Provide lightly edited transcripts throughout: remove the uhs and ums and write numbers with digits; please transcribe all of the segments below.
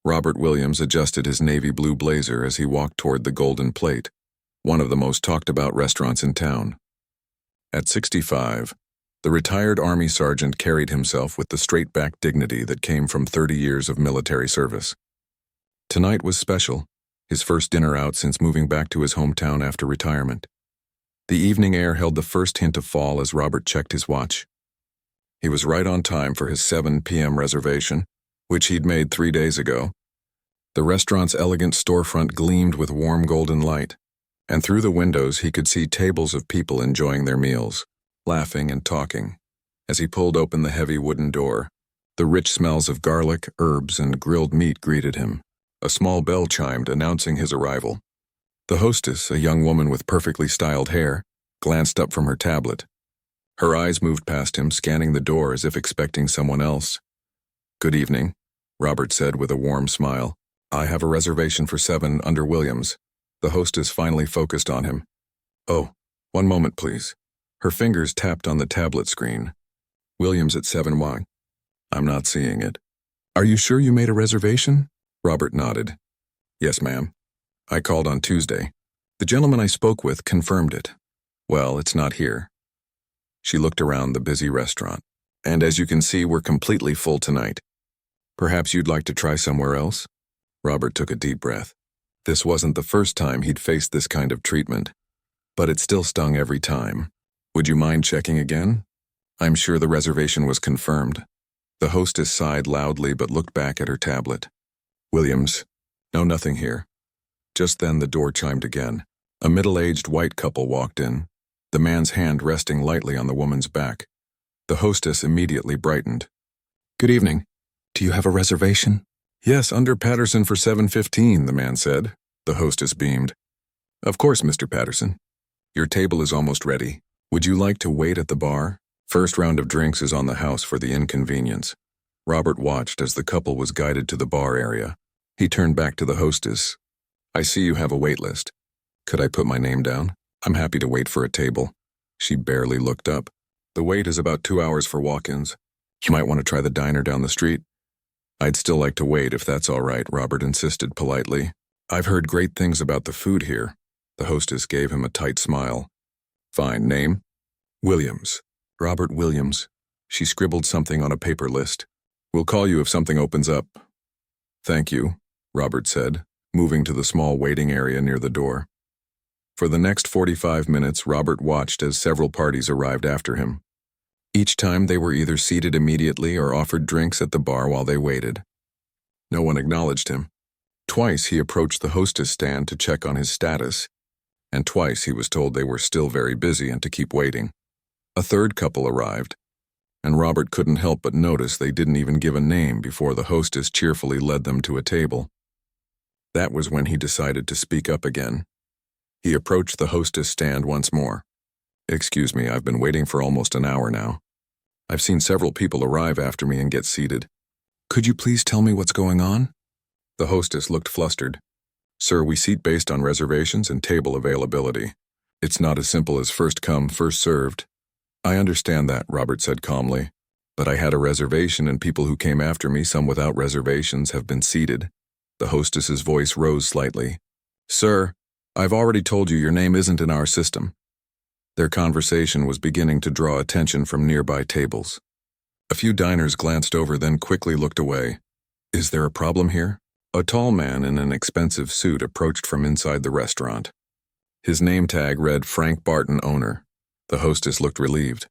Robert Williams adjusted his navy blue blazer as he walked toward the Golden Plate, one of the most talked-about restaurants in town. At 65, the retired Army sergeant carried himself with the straight-back dignity that came from 30 years of military service. Tonight was special, his first dinner out since moving back to his hometown after retirement. The evening air held the first hint of fall as Robert checked his watch. He was right on time for his 7 p.m. reservation, which he'd made 3 days ago. The restaurant's elegant storefront gleamed with warm golden light, and through the windows he could see tables of people enjoying their meals, laughing and talking. As he pulled open the heavy wooden door, the rich smells of garlic, herbs, and grilled meat greeted him. A small bell chimed, announcing his arrival. The hostess, a young woman with perfectly styled hair, glanced up from her tablet. Her eyes moved past him, scanning the door as if expecting someone else. "Good evening," Robert said with a warm smile. "I have a reservation for 7 under Williams." The hostess finally focused on him. "Oh, one moment, please." Her fingers tapped on the tablet screen. "Williams at 7Y. I'm not seeing it." "Are you sure you made a reservation?" Robert nodded. "Yes, ma'am. I called on Tuesday. The gentleman I spoke with confirmed it." "Well, it's not here." She looked around the busy restaurant. "And as you can see, we're completely full tonight. Perhaps you'd like to try somewhere else?" Robert took a deep breath. This wasn't the first time he'd faced this kind of treatment, but it still stung every time. "Would you mind checking again?" "I'm sure the reservation was confirmed." The hostess sighed loudly but looked back at her tablet. "Williams. No, nothing here." Just then the door chimed again. A middle-aged white couple walked in, the man's hand resting lightly on the woman's back. The hostess immediately brightened. "Good evening. Do you have a reservation?" "Yes, under Patterson for 7:15, the man said. The hostess beamed. "Of course, Mr. Patterson. Your table is almost ready. Would you like to wait at the bar? First round of drinks is on the house for the inconvenience." Robert watched as the couple was guided to the bar area. He turned back to the hostess. "I see you have a wait list. Could I put my name down? I'm happy to wait for a table." She barely looked up. "The wait is about 2 hours for walk-ins. You might want to try the diner down the street." "I'd still like to wait if that's all right," Robert insisted politely. "I've heard great things about the food here." The hostess gave him a tight smile. "Fine. Name?" "Williams. Robert Williams." She scribbled something on a paper list. "We'll call you if something opens up." "Thank you," Robert said, moving to the small waiting area near the door. For the next 45 minutes, Robert watched as several parties arrived after him. Each time they were either seated immediately or offered drinks at the bar while they waited. No one acknowledged him. Twice he approached the hostess stand to check on his status, and twice he was told they were still very busy and to keep waiting. A third couple arrived, and Robert couldn't help but notice they didn't even give a name before the hostess cheerfully led them to a table. That was when he decided to speak up again. He approached the hostess stand once more. "Excuse me, I've been waiting for almost an hour now. I've seen several people arrive after me and get seated. Could you please tell me what's going on?" The hostess looked flustered. "Sir, we seat based on reservations and table availability. It's not as simple as first come, first served." "I understand that," Robert said calmly. "But I had a reservation and people who came after me, some without reservations, have been seated." The hostess's voice rose slightly. "Sir, I've already told you your name isn't in our system." Their conversation was beginning to draw attention from nearby tables. A few diners glanced over, then quickly looked away. "Is there a problem here?" A tall man in an expensive suit approached from inside the restaurant. His name tag read Frank Barton, owner. The hostess looked relieved.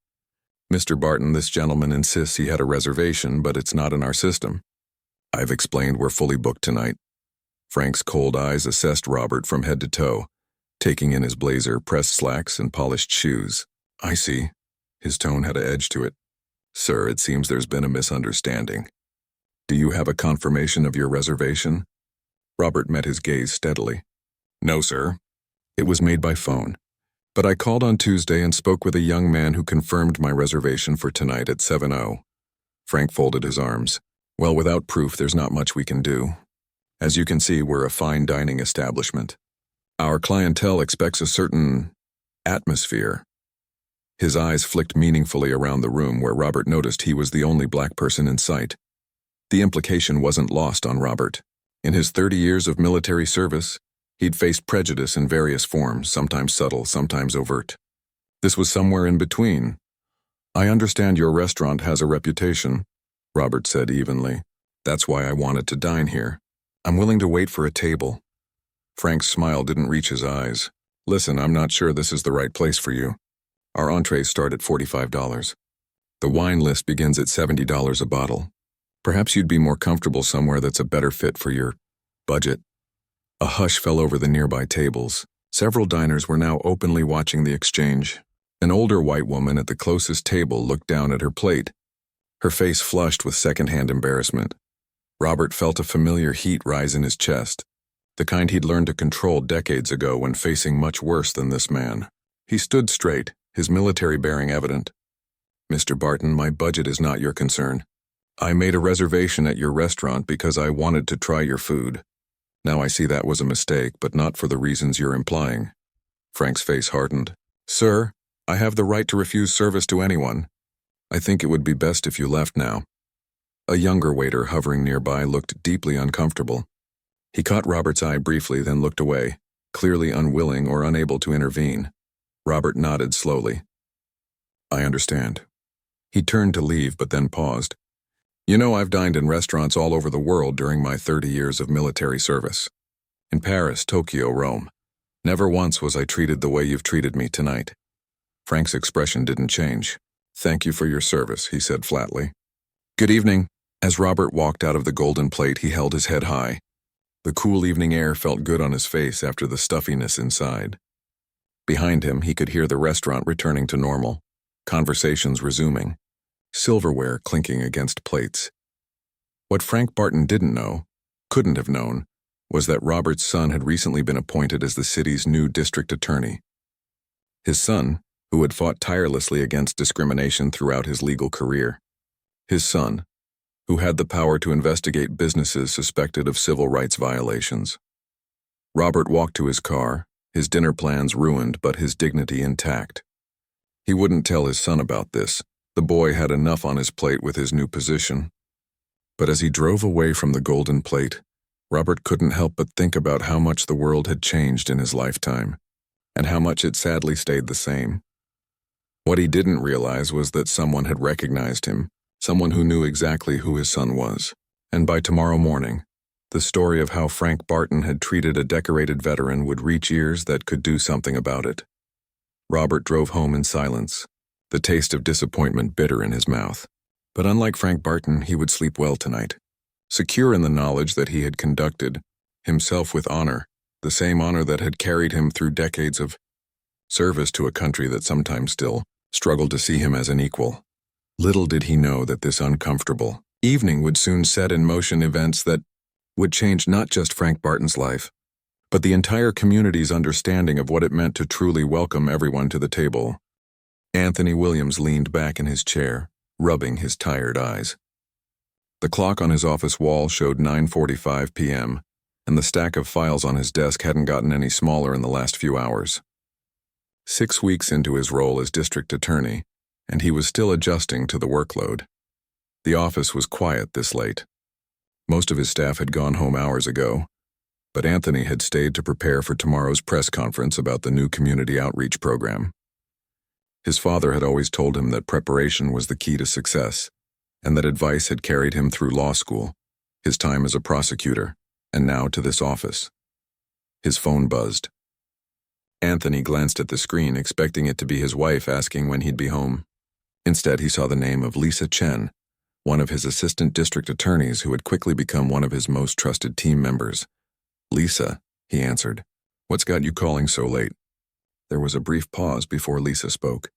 "Mr. Barton, this gentleman insists he had a reservation, but it's not in our system." "I've explained we're fully booked tonight." Frank's cold eyes assessed Robert from head to toe, taking in his blazer, pressed slacks, and polished shoes. "I see." His tone had an edge to it. "Sir, it seems there's been a misunderstanding. Do you have a confirmation of your reservation?" Robert met his gaze steadily. "No, sir. It was made by phone. But I called on Tuesday and spoke with a young man who confirmed my reservation for tonight at 7:00. Frank folded his arms. "Well, without proof, there's not much we can do. As you can see, we're a fine dining establishment. Our clientele expects a certain atmosphere." His eyes flicked meaningfully around the room where Robert noticed he was the only black person in sight. The implication wasn't lost on Robert. In his 30 years of military service, he'd faced prejudice in various forms, sometimes subtle, sometimes overt. This was somewhere in between. "I understand your restaurant has a reputation," Robert said evenly. "That's why I wanted to dine here. I'm willing to wait for a table." Frank's smile didn't reach his eyes. "Listen, I'm not sure this is the right place for you. Our entrees start at $45. The wine list begins at $70 a bottle. Perhaps you'd be more comfortable somewhere that's a better fit for your budget." A hush fell over the nearby tables. Several diners were now openly watching the exchange. An older white woman at the closest table looked down at her plate, her face flushed with secondhand embarrassment. Robert felt a familiar heat rise in his chest, the kind he'd learned to control decades ago when facing much worse than this man. He stood straight, his military bearing evident. "Mr. Barton, my budget is not your concern. I made a reservation at your restaurant because I wanted to try your food. Now I see that was a mistake, but not for the reasons you're implying." Frank's face hardened. "Sir, I have the right to refuse service to anyone. I think it would be best if you left now." A younger waiter hovering nearby looked deeply uncomfortable. He caught Robert's eye briefly, then looked away, clearly unwilling or unable to intervene. Robert nodded slowly. "I understand." He turned to leave, but then paused. "You know, I've dined in restaurants all over the world during my 30 years of military service. In Paris, Tokyo, Rome. Never once was I treated the way you've treated me tonight." Frank's expression didn't change. "Thank you for your service," he said flatly. "Good evening." As Robert walked out of the Golden Plate, he held his head high. The cool evening air felt good on his face after the stuffiness inside. Behind him, he could hear the restaurant returning to normal, conversations resuming, silverware clinking against plates. What Frank Barton didn't know, couldn't have known, was that Robert's son had recently been appointed as the city's new district attorney. His son, who had fought tirelessly against discrimination throughout his legal career. His son, who had the power to investigate businesses suspected of civil rights violations. Robert walked to his car, his dinner plans ruined but his dignity intact. He wouldn't tell his son about this. The boy had enough on his plate with his new position. But as he drove away from the Golden Plate, Robert couldn't help but think about how much the world had changed in his lifetime, and how much it sadly stayed the same. What he didn't realize was that someone had recognized him, someone who knew exactly who his son was, and by tomorrow morning, the story of how Frank Barton had treated a decorated veteran would reach ears that could do something about it. Robert drove home in silence, the taste of disappointment bitter in his mouth. But unlike Frank Barton, he would sleep well tonight, secure in the knowledge that he had conducted himself with honor, the same honor that had carried him through decades of service to a country that sometimes still struggled to see him as an equal. Little did he know that this uncomfortable evening would soon set in motion events that would change not just Frank Barton's life, but the entire community's understanding of what it meant to truly welcome everyone to the table. Anthony Williams leaned back in his chair, rubbing his tired eyes. The clock on his office wall showed 9:45 p.m., and the stack of files on his desk hadn't gotten any smaller in the last few hours. 6 weeks into his role as district attorney, and he was still adjusting to the workload. The office was quiet this late. Most of his staff had gone home hours ago, but Anthony had stayed to prepare for tomorrow's press conference about the new community outreach program. His father had always told him that preparation was the key to success, and that advice had carried him through law school, his time as a prosecutor, and now to this office. His phone buzzed. Anthony glanced at the screen, expecting it to be his wife asking when he'd be home. Instead, he saw the name of Lisa Chen, one of his assistant district attorneys who had quickly become one of his most trusted team members. "Lisa," he answered. "What's got you calling so late?" There was a brief pause before Lisa spoke.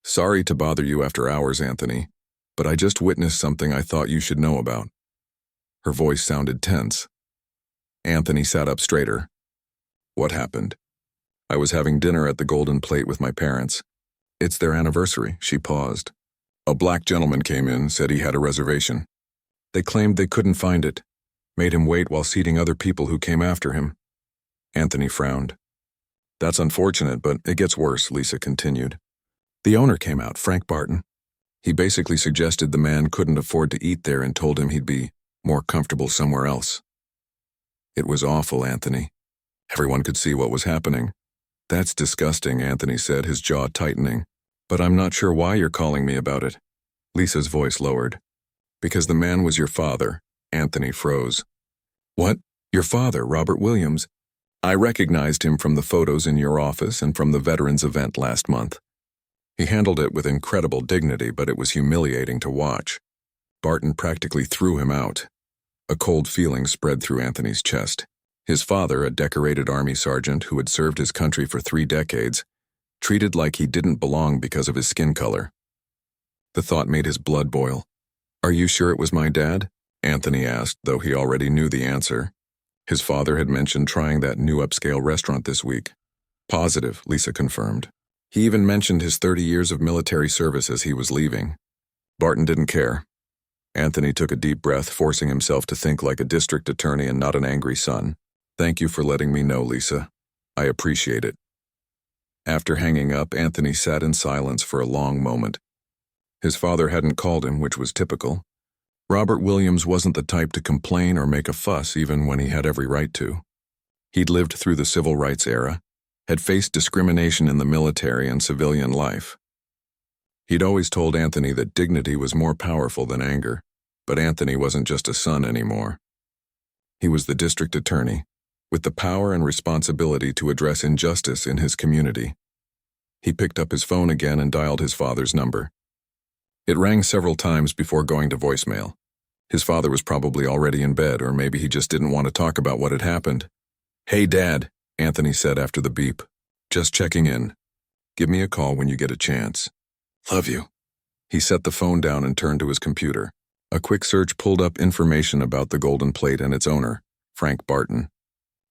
"Sorry to bother you after hours, Anthony, but I just witnessed something I thought you should know about." Her voice sounded tense. Anthony sat up straighter. "What happened?" "I was having dinner at the Golden Plate with my parents. It's their anniversary." She paused. "A black gentleman came in, said he had a reservation. They claimed they couldn't find it, made him wait while seating other people who came after him." Anthony frowned. "That's unfortunate, but it gets worse," Lisa continued. "The owner came out, Frank Barton. He basically suggested the man couldn't afford to eat there and told him he'd be more comfortable somewhere else." It was awful, Anthony. Everyone could see what was happening. That's disgusting, Anthony said, his jaw tightening. But I'm not sure why you're calling me about it. Lisa's voice lowered. Because the man was your father. Anthony froze. What? Your father, Robert Williams? I recognized him from the photos in your office and from the veterans event last month. He handled it with incredible dignity, but it was humiliating to watch. Barton practically threw him out. A cold feeling spread through Anthony's chest. His father, a decorated Army sergeant who had served his country for 3 decades, treated like he didn't belong because of his skin color. The thought made his blood boil. Are you sure it was my dad? Anthony asked, though he already knew the answer. His father had mentioned trying that new upscale restaurant this week. Positive, Lisa confirmed. He even mentioned his 30 years of military service as he was leaving. Barton didn't care. Anthony took a deep breath, forcing himself to think like a district attorney and not an angry son. Thank you for letting me know, Lisa. I appreciate it. After hanging up, Anthony sat in silence for a long moment. His father hadn't called him, which was typical. Robert Williams wasn't the type to complain or make a fuss even when he had every right to. He'd lived through the civil rights era, had faced discrimination in the military and civilian life. He'd always told Anthony that dignity was more powerful than anger, but Anthony wasn't just a son anymore. He was the district attorney, with the power and responsibility to address injustice in his community. He picked up his phone again and dialed his father's number. It rang several times before going to voicemail. His father was probably already in bed, or maybe he just didn't want to talk about what had happened. Hey, Dad, Anthony said after the beep. Just checking in. Give me a call when you get a chance. Love you. He set the phone down and turned to his computer. A quick search pulled up information about the Golden Plate and its owner, Frank Barton.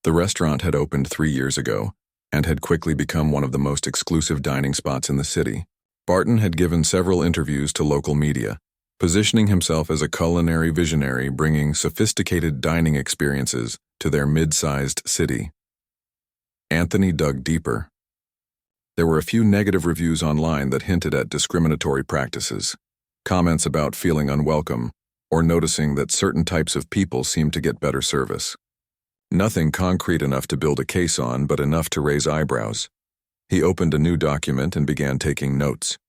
The restaurant had opened 3 years ago and had quickly become one of the most exclusive dining spots in the city. Barton had given several interviews to local media, positioning himself as a culinary visionary bringing sophisticated dining experiences to their mid-sized city. Anthony dug deeper. There were a few negative reviews online that hinted at discriminatory practices, comments about feeling unwelcome, or noticing that certain types of people seemed to get better service. Nothing concrete enough to build a case on, but enough to raise eyebrows. He opened a new document and began taking notes.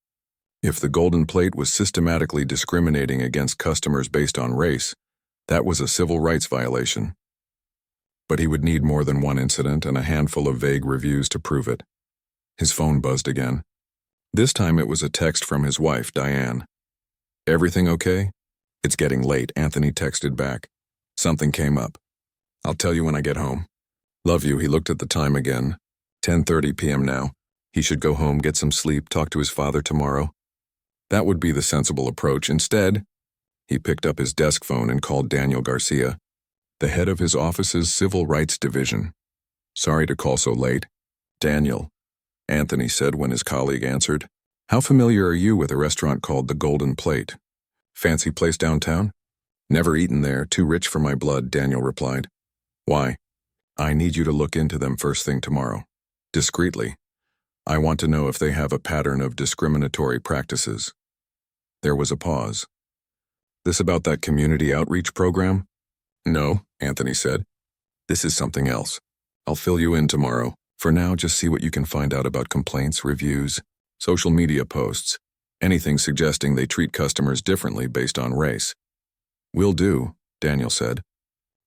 If the Golden Plate was systematically discriminating against customers based on race, that was a civil rights violation. But he would need more than one incident and a handful of vague reviews to prove it. His phone buzzed again. This time it was a text from his wife, Diane. Everything okay? It's getting late, Anthony texted back. Something came up. I'll tell you when I get home. Love you. He looked at the time again. 10:30 p.m. now. He should go home, get some sleep, talk to his father tomorrow. That would be the sensible approach. Instead, he picked up his desk phone and called Daniel Garcia, the head of his office's Civil Rights Division. Sorry to call so late. Daniel, Anthony said when his colleague answered. How familiar are you with a restaurant called the Golden Plate? Fancy place downtown? Never eaten there, too rich for my blood, Daniel replied. Why? I need you to look into them first thing tomorrow. Discreetly. I want to know if they have a pattern of discriminatory practices. There was a pause. This about that community outreach program? No, Anthony said. This is something else. I'll fill you in tomorrow. For now, just see what you can find out about complaints, reviews, social media posts, anything suggesting they treat customers differently based on race. Will do, Daniel said.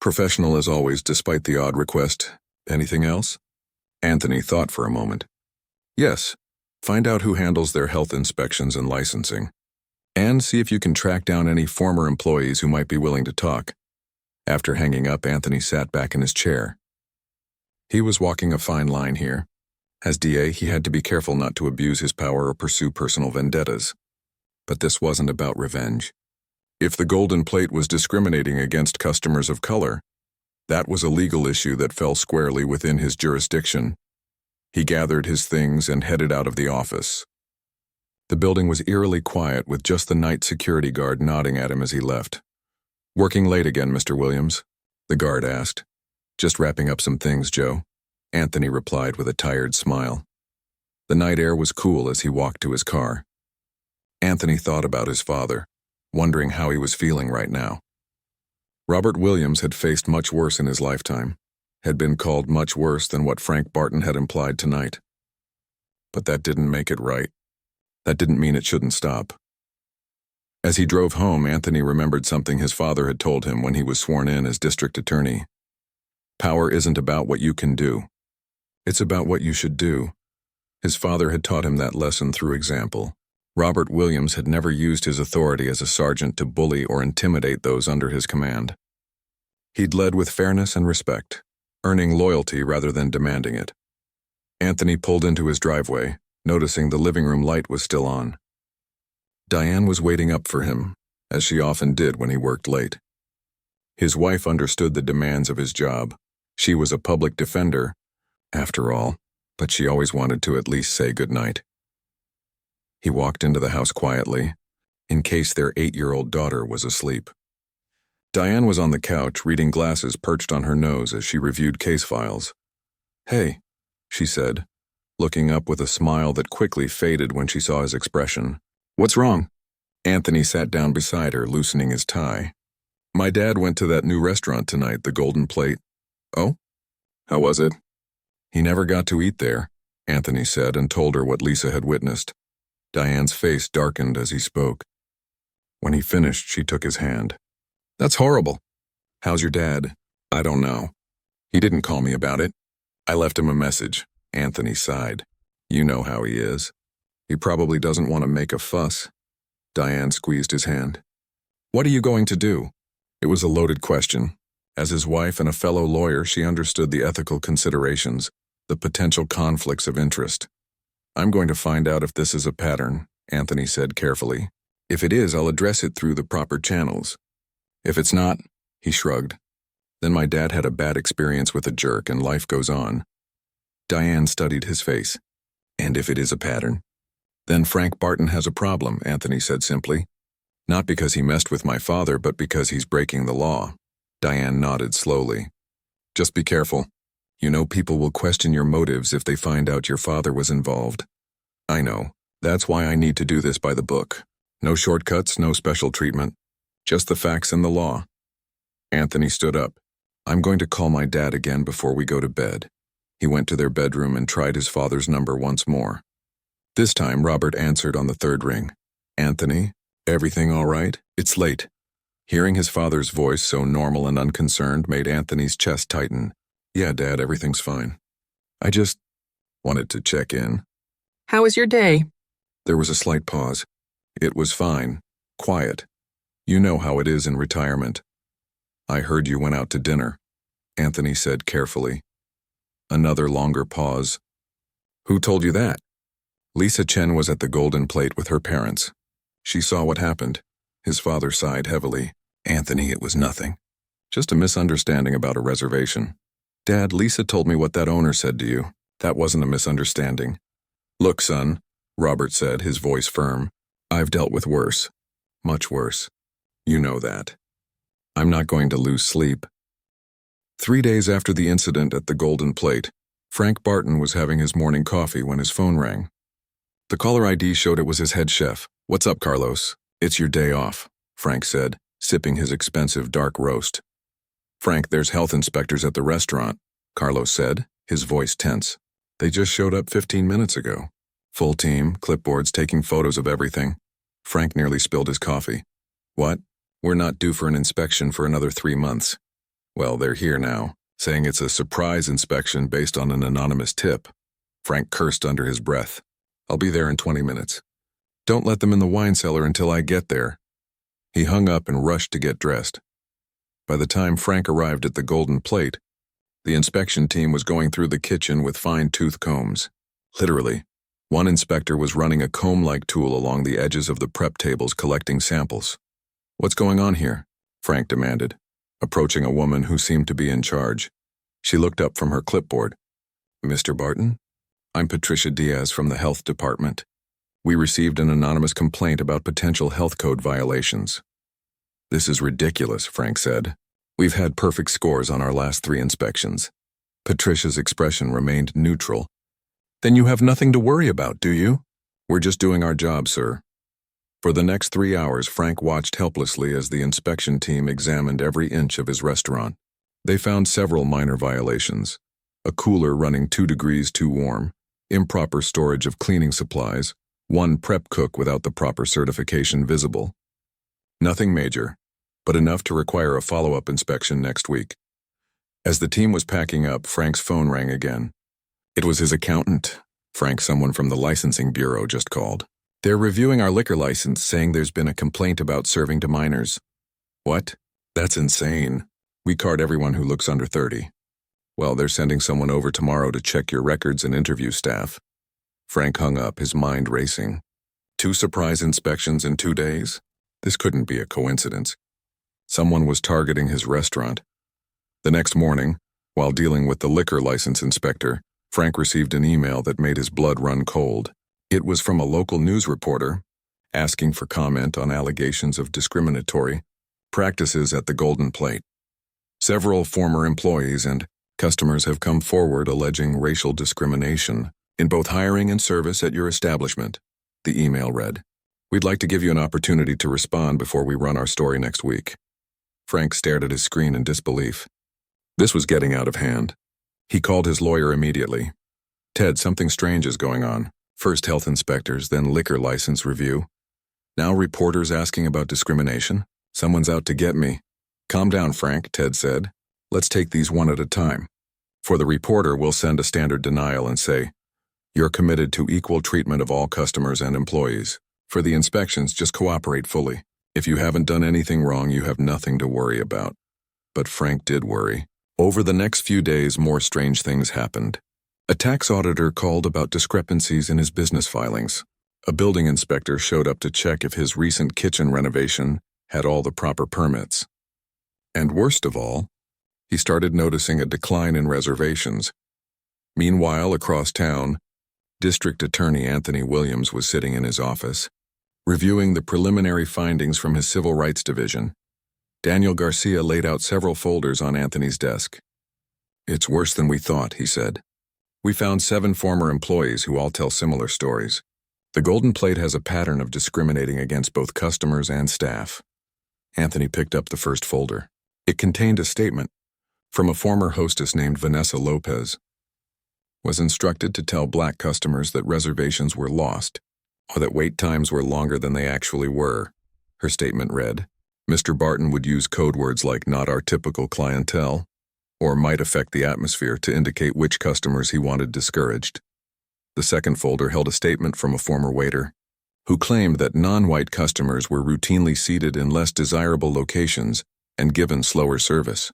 Professional as always, despite the odd request. Anything else? Anthony thought for a moment. Yes. Find out who handles their health inspections and licensing. And see if you can track down any former employees who might be willing to talk. After hanging up, Anthony sat back in his chair. He was walking a fine line here. As DA, he had to be careful not to abuse his power or pursue personal vendettas. But this wasn't about revenge. If the Golden Plate was discriminating against customers of color, that was a legal issue that fell squarely within his jurisdiction. He gathered his things and headed out of the office. The building was eerily quiet, with just the night security guard nodding at him as he left. Working late again, Mr. Williams? The guard asked. Just wrapping up some things, Joe, Anthony replied with a tired smile. The night air was cool as he walked to his car. Anthony thought about his father, wondering how he was feeling right now. Robert Williams had faced much worse in his lifetime, had been called much worse than what Frank Barton had implied tonight. But that didn't make it right. That didn't mean it shouldn't stop. As he drove home, Anthony remembered something his father had told him when he was sworn in as district attorney. Power isn't about what you can do. It's about what you should do. His father had taught him that lesson through example. Robert Williams had never used his authority as a sergeant to bully or intimidate those under his command. He'd led with fairness and respect, earning loyalty rather than demanding it. Anthony pulled into his driveway, noticing the living room light was still on. Diane was waiting up for him, as she often did when he worked late. His wife understood the demands of his job. She was a public defender, after all, but she always wanted to at least say goodnight. He walked into the house quietly, in case their 8-year-old daughter was asleep. Diane was on the couch, reading glasses perched on her nose as she reviewed case files. "Hey," she said, looking up with a smile that quickly faded when she saw his expression. "What's wrong?" Anthony sat down beside her, loosening his tie. "My dad went to that new restaurant tonight, the Golden Plate." "Oh? How was it?" "He never got to eat there," Anthony said, and told her what Lisa had witnessed. Diane's face darkened as he spoke. When he finished, she took his hand. "That's horrible. How's your dad?" "I don't know. He didn't call me about it. I left him a message." Anthony sighed. "You know how he is. He probably doesn't want to make a fuss." Diane squeezed his hand. "What are you going to do?" It was a loaded question. As his wife and a fellow lawyer, she understood the ethical considerations, the potential conflicts of interest. "I'm going to find out if this is a pattern," Anthony said carefully. "If it is, I'll address it through the proper channels. If it's not," he shrugged, "then my dad had a bad experience with a jerk and life goes on." Diane studied his face. "And if it is a pattern?" "Then Frank Barton has a problem," Anthony said simply. "Not because he messed with my father, but because he's breaking the law." Diane nodded slowly. "Just be careful. You know people will question your motives if they find out your father was involved." "I know. That's why I need to do this by the book. No shortcuts, no special treatment. Just the facts and the law." Anthony stood up. "I'm going to call my dad again before we go to bed." He went to their bedroom and tried his father's number once more. This time, Robert answered on the third ring. "Anthony, everything all right? It's late." Hearing his father's voice, so normal and unconcerned, made Anthony's chest tighten. "Yeah, Dad, everything's fine. I just wanted to check in." "How was your day?" There was a slight pause. "It was fine. Quiet. You know how it is in retirement." "I heard you went out to dinner," Anthony said carefully. Another longer pause. "Who told you that?" Lisa Chen was at the Golden Plate with her parents. She saw what happened. His father sighed heavily. "Anthony, it was nothing. Just a misunderstanding about a reservation." "Dad, Lisa told me what that owner said to you. That wasn't a misunderstanding." "Look, son," Robert said, his voice firm. "I've dealt with worse. Much worse. You know that. I'm not going to lose sleep." 3 days after the incident at the Golden Plate, Frank Barton was having his morning coffee when his phone rang. The caller ID showed it was his head chef. "What's up, Carlos? It's your day off," Frank said, sipping his expensive dark roast. "Frank, there's health inspectors at the restaurant," Carlos said, his voice tense. "They just showed up 15 minutes ago. Full team, clipboards, taking photos of everything." Frank nearly spilled his coffee. "What? We're not due for an inspection for another 3 months. Well, they're here now, saying it's a surprise inspection based on an anonymous tip." Frank cursed under his breath. "I'll be there in 20 minutes. Don't let them in the wine cellar until I get there." He hung up and rushed to get dressed. By the time Frank arrived at the Golden Plate, the inspection team was going through the kitchen with fine-tooth combs. Literally, one inspector was running a comb-like tool along the edges of the prep tables collecting samples. "What's going on here?" Frank demanded, approaching a woman who seemed to be in charge. She looked up from her clipboard. "Mr. Barton? I'm Patricia Diaz from the Health Department. We received an anonymous complaint about potential health code violations." "This is ridiculous," Frank said. "We've had perfect scores on our last 3 inspections." Patricia's expression remained neutral. "Then you have nothing to worry about, do you?" "We're just doing our job, sir." For the next 3 hours, Frank watched helplessly as the inspection team examined every inch of his restaurant. They found several minor violations: a cooler running 2 degrees too warm, improper storage of cleaning supplies, one prep cook without the proper certification visible. Nothing major, but enough to require a follow-up inspection next week. As the team was packing up, Frank's phone rang again. It was his accountant. Frank, someone from the licensing bureau, just called. "They're reviewing our liquor license, saying there's been a complaint about serving to minors." "What? That's insane. We card everyone who looks under 30. "Well, they're sending someone over tomorrow to check your records and interview staff." Frank hung up, his mind racing. 2 surprise inspections in 2 days? This couldn't be a coincidence. Someone was targeting his restaurant. The next morning, while dealing with the liquor license inspector, Frank received an email that made his blood run cold. It was from a local news reporter, asking for comment on allegations of discriminatory practices at the Golden Plate. Several former employees and customers have come forward alleging racial discrimination in both hiring and service at your establishment, the email read. "We'd like to give you an opportunity to respond before we run our story next week." Frank stared at his screen in disbelief. This was getting out of hand. He called his lawyer immediately. "Ted, something strange is going on. First health inspectors, then liquor license review. Now reporters asking about discrimination. Someone's out to get me." "Calm down, Frank," Ted said. "Let's take these one at a time. For the reporter, we'll send a standard denial and say, 'You're committed to equal treatment of all customers and employees.' For the inspections, just cooperate fully. If you haven't done anything wrong, you have nothing to worry about." But Frank did worry. Over the next few days, more strange things happened. A tax auditor called about discrepancies in his business filings. A building inspector showed up to check if his recent kitchen renovation had all the proper permits. And worst of all, he started noticing a decline in reservations. Meanwhile, across town, District Attorney Anthony Williams was sitting in his office, reviewing the preliminary findings from his Civil Rights Division. Daniel Garcia laid out several folders on Anthony's desk. "It's worse than we thought," he said. "We found 7 former employees who all tell similar stories. The Golden Plate has a pattern of discriminating against both customers and staff." Anthony picked up the first folder. It contained a statement from a former hostess named Vanessa Lopez. "Was instructed to tell black customers that reservations were lost, or that wait times were longer than they actually were," her statement read. Mr. Barton would use code words like "not our typical clientele," or "might affect the atmosphere" to indicate which customers he wanted discouraged. The second folder held a statement from a former waiter, who claimed that non-white customers were routinely seated in less desirable locations and given slower service.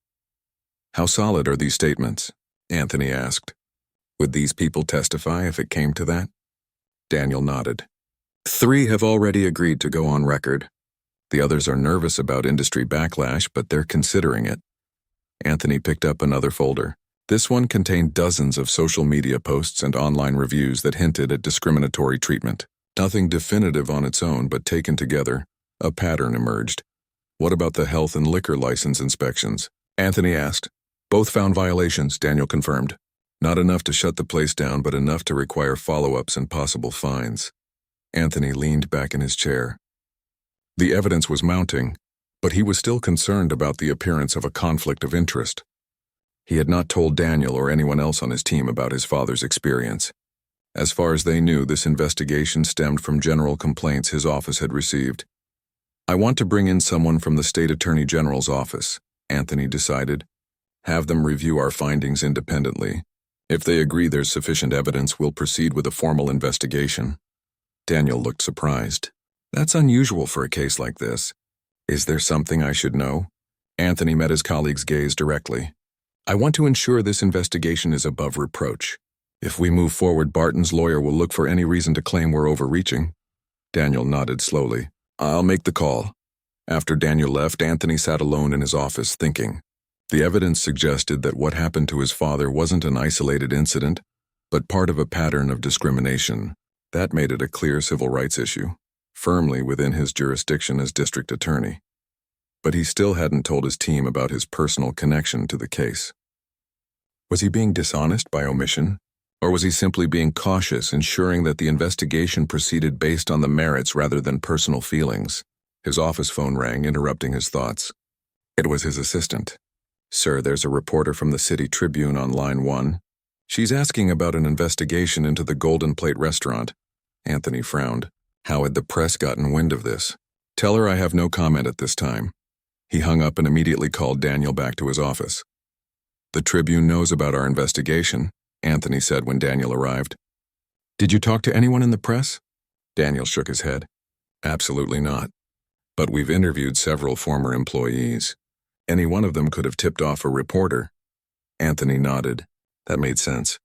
"How solid are these statements?" Anthony asked. "Would these people testify if it came to that?" Daniel nodded. 3 have already agreed to go on record. The others are nervous about industry backlash, but they're considering it. Anthony picked up another folder. This one contained dozens of social media posts and online reviews that hinted at discriminatory treatment. Nothing definitive on its own, but taken together, a pattern emerged. "What about the health and liquor license inspections?" Anthony asked. "Both found violations," Daniel confirmed. "Not enough to shut the place down, but enough to require follow-ups and possible fines." Anthony leaned back in his chair. The evidence was mounting, but he was still concerned about the appearance of a conflict of interest. He had not told Daniel or anyone else on his team about his father's experience. As far as they knew, this investigation stemmed from general complaints his office had received. "I want to bring in someone from the State Attorney General's office," Anthony decided. "Have them review our findings independently. If they agree there's sufficient evidence, we'll proceed with a formal investigation." Daniel looked surprised. "That's unusual for a case like this. Is there something I should know?" Anthony met his colleague's gaze directly. "I want to ensure this investigation is above reproach. If we move forward, Barton's lawyer will look for any reason to claim we're overreaching." Daniel nodded slowly. "I'll make the call." After Daniel left, Anthony sat alone in his office thinking. The evidence suggested that what happened to his father wasn't an isolated incident, but part of a pattern of discrimination. That made it a clear civil rights issue, firmly within his jurisdiction as district attorney. But he still hadn't told his team about his personal connection to the case. Was he being dishonest by omission? Or was he simply being cautious, ensuring that the investigation proceeded based on the merits rather than personal feelings? His office phone rang, interrupting his thoughts. It was his assistant. "Sir, there's a reporter from the City Tribune on line 1. She's asking about an investigation into the Golden Plate restaurant." Anthony frowned. How had the press gotten wind of this? "Tell her I have no comment at this time." He hung up and immediately called Daniel back to his office. "The Tribune knows about our investigation," Anthony said when Daniel arrived. "Did you talk to anyone in the press?" Daniel shook his head. "Absolutely not. But we've interviewed several former employees. Any one of them could have tipped off a reporter." Anthony nodded. That made sense.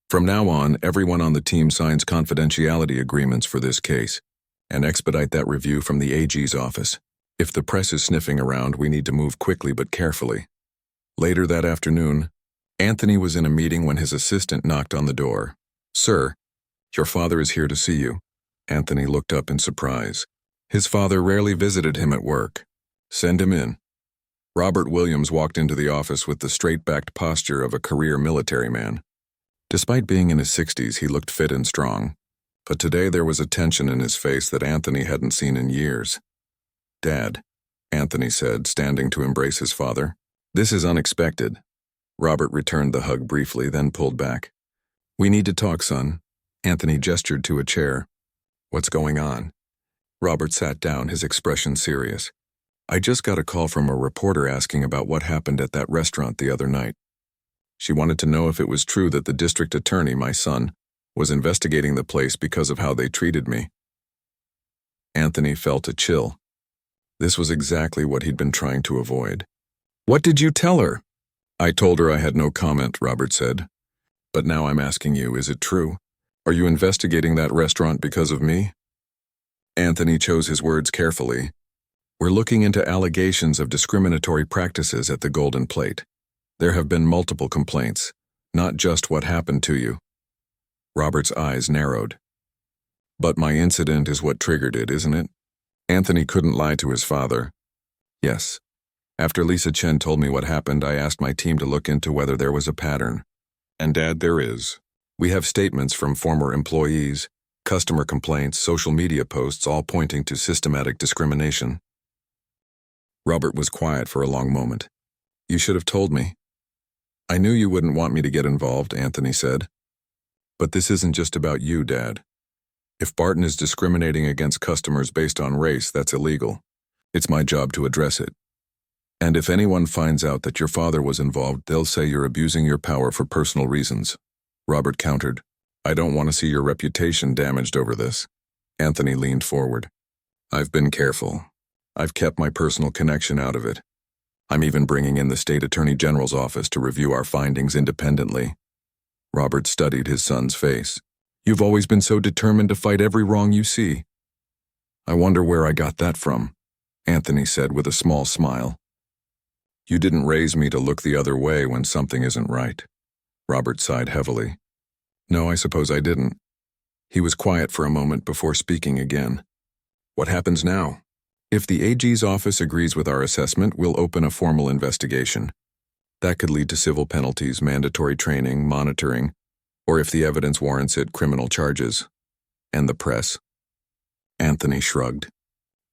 "From now on, everyone on the team signs confidentiality agreements for this case, and expedite that review from the AG's office. If the press is sniffing around, we need to move quickly but carefully." Later that afternoon, Anthony was in a meeting when his assistant knocked on the door. "Sir, your father is here to see you." Anthony looked up in surprise. His father rarely visited him at work. "Send him in." Robert Williams walked into the office with the straight-backed posture of a career military man. Despite being in his 60s, he looked fit and strong. But today there was a tension in his face that Anthony hadn't seen in years. "Dad," Anthony said, standing to embrace his father. "This is unexpected." Robert returned the hug briefly, then pulled back. "We need to talk, son." Anthony gestured to a chair. "What's going on?" Robert sat down, his expression serious. "I just got a call from a reporter asking about what happened at that restaurant the other night. She wanted to know if it was true that the district attorney, my son, was investigating the place because of how they treated me." Anthony felt a chill. This was exactly what he'd been trying to avoid. "What did you tell her?" "I told her I had no comment," Robert said. "But now I'm asking you, is it true? Are you investigating that restaurant because of me?" Anthony chose his words carefully. "We're looking into allegations of discriminatory practices at the Golden Plate. There have been multiple complaints, not just what happened to you." Robert's eyes narrowed. "But my incident is what triggered it, isn't it?" Anthony couldn't lie to his father. "Yes. After Lisa Chen told me what happened, I asked my team to look into whether there was a pattern. And Dad, there is. We have statements from former employees, customer complaints, social media posts, all pointing to systematic discrimination." Robert was quiet for a long moment. "You should have told me." "I knew you wouldn't want me to get involved," Anthony said. "But this isn't just about you, Dad. If Barton is discriminating against customers based on race, that's illegal. It's my job to address it. And if anyone finds out that your father was involved, they'll say you're abusing your power for personal reasons." Robert countered. "I don't want to see your reputation damaged over this." Anthony leaned forward. "I've been careful. I've kept my personal connection out of it. I'm even bringing in the State Attorney General's office to review our findings independently." Robert studied his son's face. "You've always been so determined to fight every wrong you see." "I wonder where I got that from," Anthony said with a small smile. "You didn't raise me to look the other way when something isn't right." Robert sighed heavily. "No, I suppose I didn't." He was quiet for a moment before speaking again. "What happens now? If the AG's office agrees with our assessment, we'll open a formal investigation. That could lead to civil penalties, mandatory training, monitoring, or if the evidence warrants it, criminal charges. And the press?" Anthony shrugged.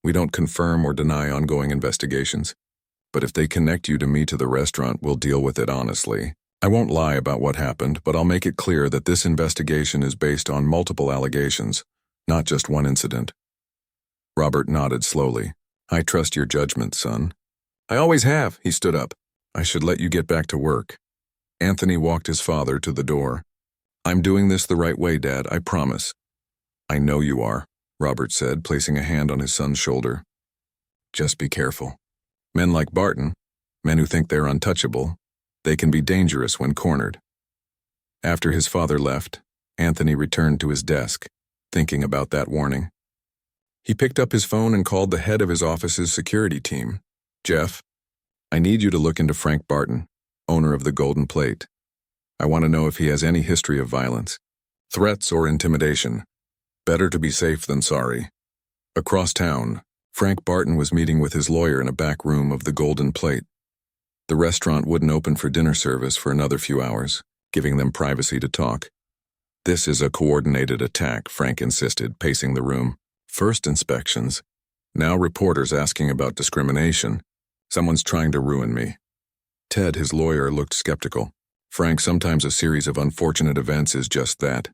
"We don't confirm or deny ongoing investigations. But if they connect you to me to the restaurant, we'll deal with it honestly. I won't lie about what happened, but I'll make it clear that this investigation is based on multiple allegations, not just one incident." Robert nodded slowly. "I trust your judgment, son." "I always have." He stood up. "I should let you get back to work." Anthony walked his father to the door. "I'm doing this the right way, Dad, I promise." "I know you are," Robert said, placing a hand on his son's shoulder. "Just be careful. Men like Barton, men who think they're untouchable, they can be dangerous when cornered." After his father left, Anthony returned to his desk, thinking about that warning. He picked up his phone and called the head of his office's security team. "Jeff, I need you to look into Frank Barton, owner of the Golden Plate. I want to know if he has any history of violence, threats or intimidation. Better to be safe than sorry." Across town, Frank Barton was meeting with his lawyer in a back room of the Golden Plate. The restaurant wouldn't open for dinner service for another few hours, giving them privacy to talk. This is a coordinated attack, Frank insisted, pacing the room. First inspections. Now reporters asking about discrimination. Someone's trying to ruin me. Ted, his lawyer, looked skeptical. Frank, sometimes a series of unfortunate events is just that.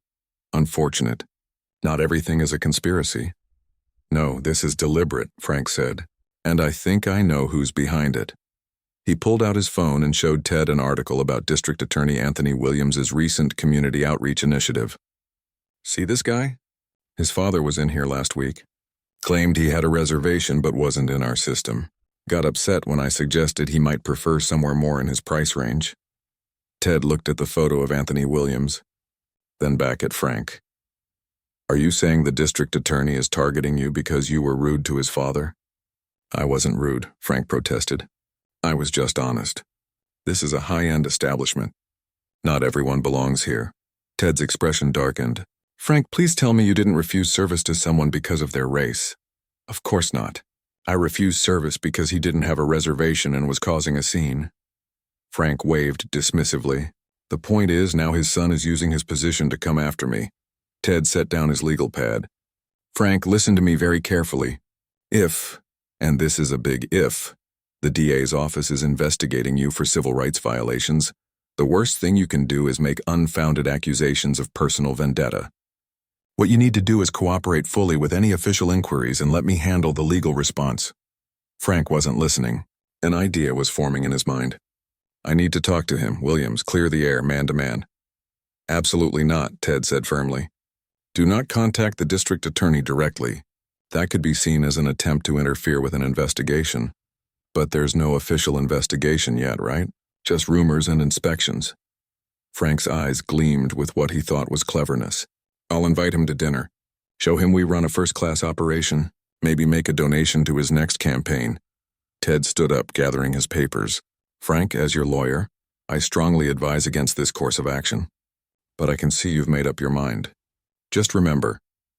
Unfortunate. Not everything is a conspiracy. No, this is deliberate, Frank said. And I think I know who's behind it. He pulled out his phone and showed Ted an article about District Attorney Anthony Williams' recent community outreach initiative. See this guy? His father was in here last week. Claimed he had a reservation but wasn't in our system. Got upset when I suggested he might prefer somewhere more in his price range. Ted looked at the photo of Anthony Williams, then back at Frank. Are you saying the district attorney is targeting you because you were rude to his father? I wasn't rude, Frank protested. I was just honest. This is a high-end establishment. Not everyone belongs here. Ted's expression darkened. Frank, please tell me you didn't refuse service to someone because of their race. Of course not. I refused service because he didn't have a reservation and was causing a scene. Frank waved dismissively. The point is, now his son is using his position to come after me. Ted set down his legal pad. Frank, listen to me very carefully. If, and this is a big if, the DA's office is investigating you for civil rights violations, the worst thing you can do is make unfounded accusations of personal vendetta. What you need to do is cooperate fully with any official inquiries and let me handle the legal response. Frank wasn't listening. An idea was forming in his mind. I need to talk to him, Williams, clear the air, man to man. Absolutely not, Ted said firmly. Do not contact the district attorney directly. That could be seen as an attempt to interfere with an investigation. But there's no official investigation yet, right? Just rumors and inspections. Frank's eyes gleamed with what he thought was cleverness. I'll invite him to dinner. Show him we run a first-class operation. Maybe make a donation to his next campaign. Ted stood up, gathering his papers. Frank, as your lawyer, I strongly advise against this course of action. But I can see you've made up your mind. Just remember,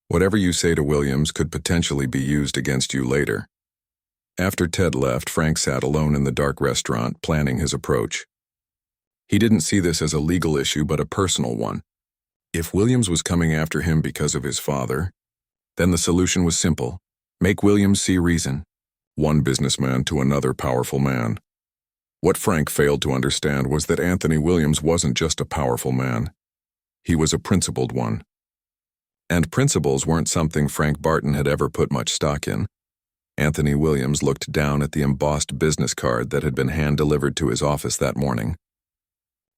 whatever you say to Williams could potentially be used against you later. After Ted left, Frank sat alone in the dark restaurant, planning his approach. He didn't see this as a legal issue, but a personal one. If Williams was coming after him because of his father, then the solution was simple. Make Williams see reason. One businessman to another powerful man. What Frank failed to understand was that Anthony Williams wasn't just a powerful man. He was a principled one. And principles weren't something Frank Barton had ever put much stock in. Anthony Williams looked down at the embossed business card that had been hand-delivered to his office that morning.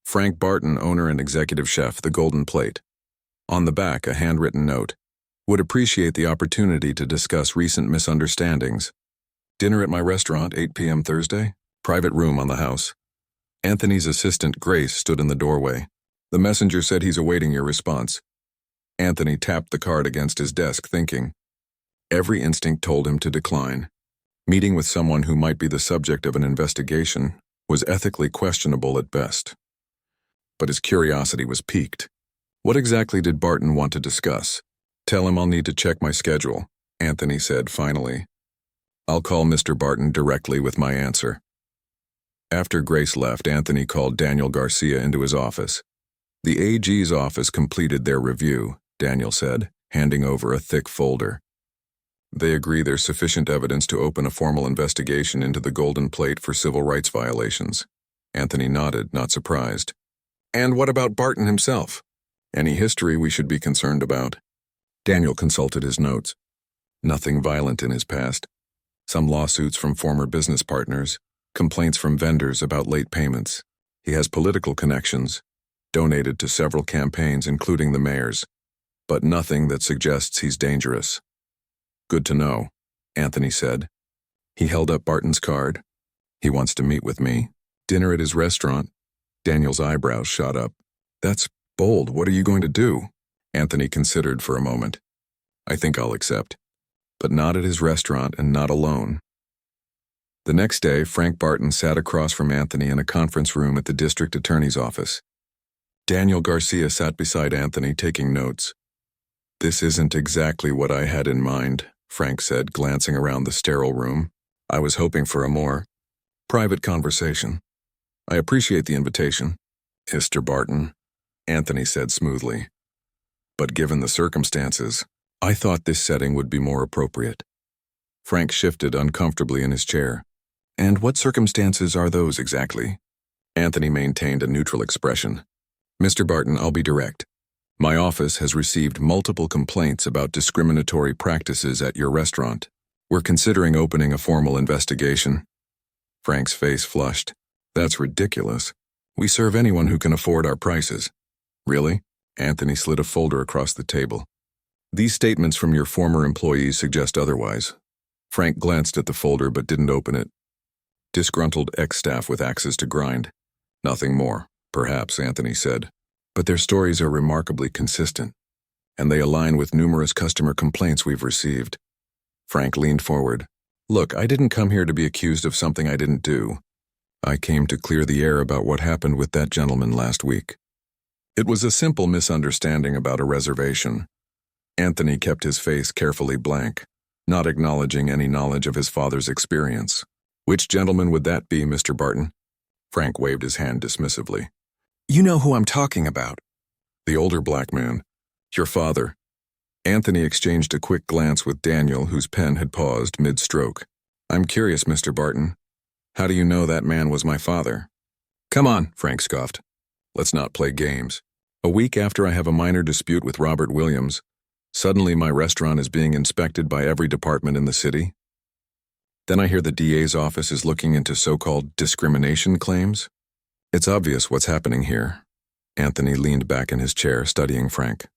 Frank Barton, owner and executive chef, The Golden Plate. On the back, a handwritten note. Would appreciate the opportunity to discuss recent misunderstandings. Dinner at my restaurant, 8 p.m. Thursday. Private room on the house. Anthony's assistant, Grace, stood in the doorway. The messenger said he's awaiting your response. Anthony tapped the card against his desk, thinking. Every instinct told him to decline. Meeting with someone who might be the subject of an investigation was ethically questionable at best. But his curiosity was piqued. What exactly did Barton want to discuss? Tell him I'll need to check my schedule, Anthony said finally. I'll call Mr. Barton directly with my answer. After Grace left, Anthony called Daniel Garcia into his office. The AG's office completed their review, Daniel said, handing over a thick folder. They agree there's sufficient evidence to open a formal investigation into the Golden Plate for civil rights violations. Anthony nodded, not surprised. And what about Barton himself? Any history we should be concerned about? Daniel consulted his notes. Nothing violent in his past. Some lawsuits from former business partners, complaints from vendors about late payments. He has political connections, donated to several campaigns including the mayor's, but nothing that suggests he's dangerous. Good to know, Anthony said. He held up Barton's card. He wants to meet with me. Dinner at his restaurant. Daniel's eyebrows shot up. That's bold. What are you going to do? Anthony considered for a moment. I think I'll accept. But not at his restaurant and not alone. The next day, Frank Barton sat across from Anthony in a conference room at the district attorney's office. Daniel Garcia sat beside Anthony, taking notes. This isn't exactly what I had in mind, Frank said, glancing around the sterile room. I was hoping for a more private conversation. I appreciate the invitation, Mr. Barton, Anthony said smoothly. but given the circumstances, I thought this setting would be more appropriate. Frank shifted uncomfortably in his chair. And what circumstances are those exactly? Anthony maintained a neutral expression. Mr. Barton, I'll be direct. My office has received multiple complaints about discriminatory practices at your restaurant. We're considering opening a formal investigation. Frank's face flushed. That's ridiculous. We serve anyone who can afford our prices. Really? Anthony slid a folder across the table. These statements from your former employees suggest otherwise. Frank glanced at the folder but didn't open it. Disgruntled ex-staff with axes to grind. Nothing more, perhaps, Anthony said. But their stories are remarkably consistent, and they align with numerous customer complaints we've received. Frank leaned forward. Look, I didn't come here to be accused of something I didn't do. I came to clear the air about what happened with that gentleman last week. It was a simple misunderstanding about a reservation. Anthony kept his face carefully blank, not acknowledging any knowledge of his father's experience. Which gentleman would that be, Mr. Barton? Frank waved his hand dismissively. You know who I'm talking about. The older black man. Your father. Anthony exchanged a quick glance with Daniel, whose pen had paused mid-stroke. I'm curious, Mr. Barton. How do you know that man was my father? Come on, Frank scoffed. Let's not play games. A week after I have a minor dispute with Robert Williams, suddenly my restaurant is being inspected by every department in the city. Then I hear the DA's office is looking into so-called discrimination claims. It's obvious what's happening here. Anthony leaned back in his chair, studying Frank.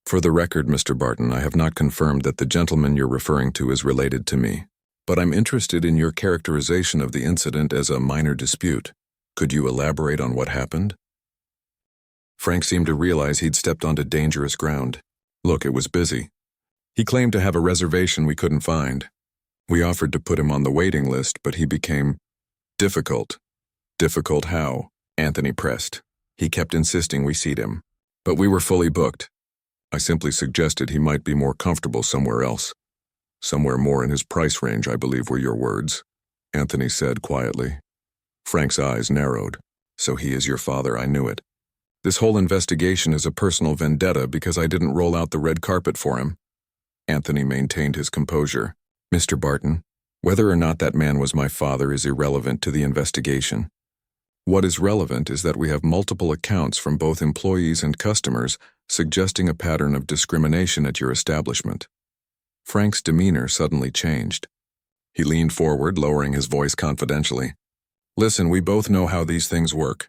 For the record, Mr. Barton, I have not confirmed that the gentleman you're referring to is related to me, but I'm interested in your characterization of the incident as a minor dispute. Could you elaborate on what happened? Frank seemed to realize he'd stepped onto dangerous ground. Look, it was busy. He claimed to have a reservation we couldn't find. We offered to put him on the waiting list, but he became difficult. Difficult how? Anthony pressed. He kept insisting we seat him, but we were fully booked. I simply suggested he might be more comfortable somewhere else. Somewhere more in his price range, I believe were your words, Anthony said quietly. Frank's eyes narrowed. So he is your father, I knew it. This whole investigation is a personal vendetta because I didn't roll out the red carpet for him. Anthony maintained his composure. Mr. Barton, whether or not that man was my father is irrelevant to the investigation. What is relevant is that we have multiple accounts from both employees and customers suggesting a pattern of discrimination at your establishment. Frank's demeanor suddenly changed. He leaned forward, lowering his voice confidentially. Listen, we both know how these things work.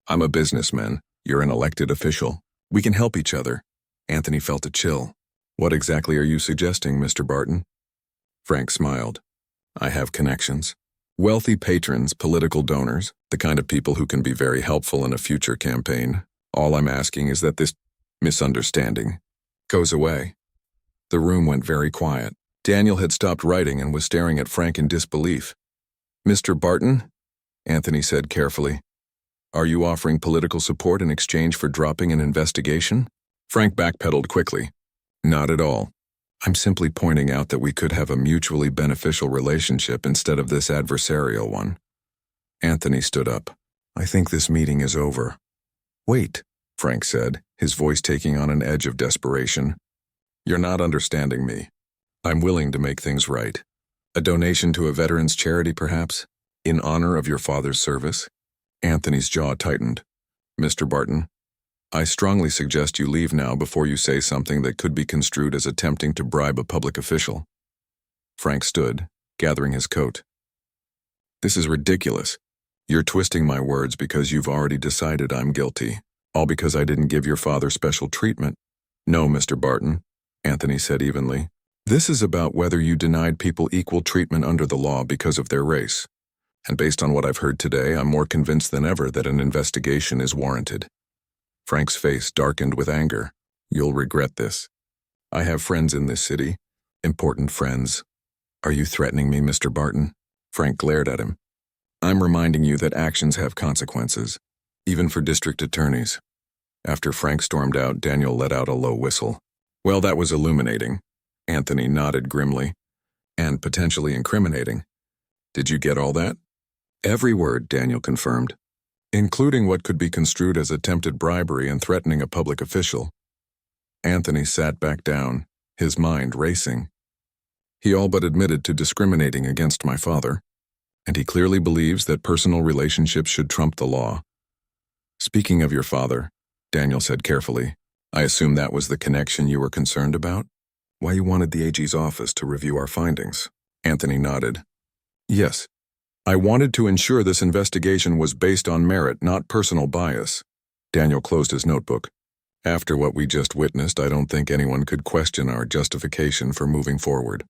I'm a businessman. You're an elected official. We can help each other. Anthony felt a chill. What exactly are you suggesting, Mr. Barton? Frank smiled. I have connections. Wealthy patrons, political donors, the kind of people who can be very helpful in a future campaign. All I'm asking is that this misunderstanding goes away. The room went very quiet. Daniel had stopped writing and was staring at Frank in disbelief. Mr. Barton, Anthony said carefully, are you offering political support in exchange for dropping an investigation? Frank backpedaled quickly. Not at all. I'm simply pointing out that we could have a mutually beneficial relationship instead of this adversarial one. Anthony stood up. I think this meeting is over. Wait, Frank said, his voice taking on an edge of desperation. You're not understanding me. I'm willing to make things right. A donation to a veterans charity, perhaps? In honor of your father's service? Anthony's jaw tightened. Mr. Barton, I strongly suggest you leave now before you say something that could be construed as attempting to bribe a public official. Frank stood, gathering his coat. This is ridiculous. You're twisting my words because you've already decided I'm guilty, all because I didn't give your father special treatment. No, Mr. Barton, Anthony said evenly. This is about whether you denied people equal treatment under the law because of their race. And based on what I've heard today, I'm more convinced than ever that an investigation is warranted. Frank's face darkened with anger. You'll regret this. I have friends in this city. Important friends. Are you threatening me, Mr. Barton? Frank glared at him. I'm reminding you that actions have consequences, even for district attorneys. After Frank stormed out, Daniel let out a low whistle. Well, that was illuminating. Anthony nodded grimly. And potentially incriminating. Did you get all that? Every word, Daniel confirmed. Including what could be construed as attempted bribery and threatening a public official. Anthony sat back down, his mind racing. He all but admitted to discriminating against my father, and he clearly believes that personal relationships should trump the law. Speaking of your father, Daniel said carefully, I assume that was the connection you were concerned about? Why you wanted the AG's office to review our findings? Anthony nodded. Yes. I wanted to ensure this investigation was based on merit, not personal bias. Daniel closed his notebook. After what we just witnessed, I don't think anyone could question our justification for moving forward.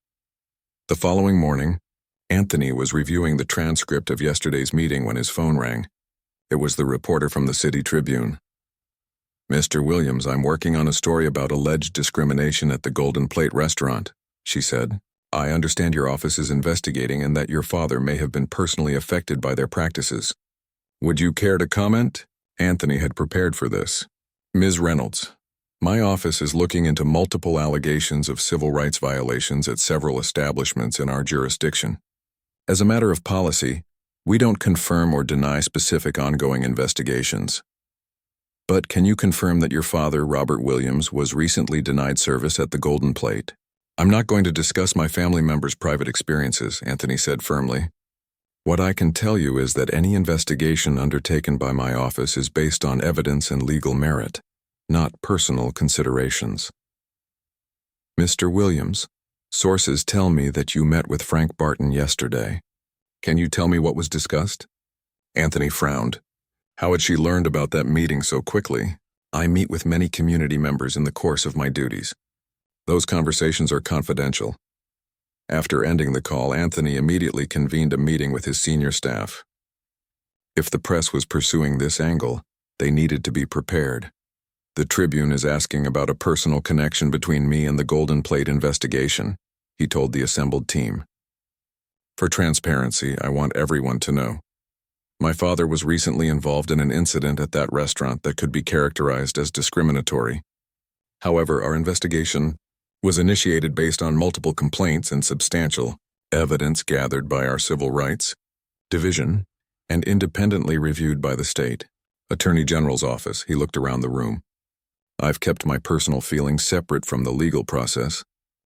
The following morning, Anthony was reviewing the transcript of yesterday's meeting when his phone rang. It was the reporter from the City Tribune. Mr. Williams, I'm working on a story about alleged discrimination at the Golden Plate restaurant, she said. I understand your office is investigating and that your father may have been personally affected by their practices. Would you care to comment? Anthony had prepared for this. Ms. Reynolds, my office is looking into multiple allegations of civil rights violations at several establishments in our jurisdiction. As a matter of policy, we don't confirm or deny specific ongoing investigations. But can you confirm that your father, Robert Williams, was recently denied service at the Golden Plate? I'm not going to discuss my family members' private experiences, Anthony said firmly. What I can tell you is that any investigation undertaken by my office is based on evidence and legal merit, not personal considerations. Mr. Williams, sources tell me that you met with Frank Barton yesterday. Can you tell me what was discussed? Anthony frowned. How had she learned about that meeting so quickly? I meet with many community members in the course of my duties. Those conversations are confidential. After ending the call, Anthony immediately convened a meeting with his senior staff. If the press was pursuing this angle, they needed to be prepared. The Tribune is asking about a personal connection between me and the Golden Plate investigation, he told the assembled team. For transparency, I want everyone to know. My father was recently involved in an incident at that restaurant that could be characterized as discriminatory. However, our investigation was initiated based on multiple complaints and substantial evidence gathered by our Civil Rights Division and independently reviewed by the state Attorney General's office. He looked around the room. I've kept my personal feelings separate from the legal process,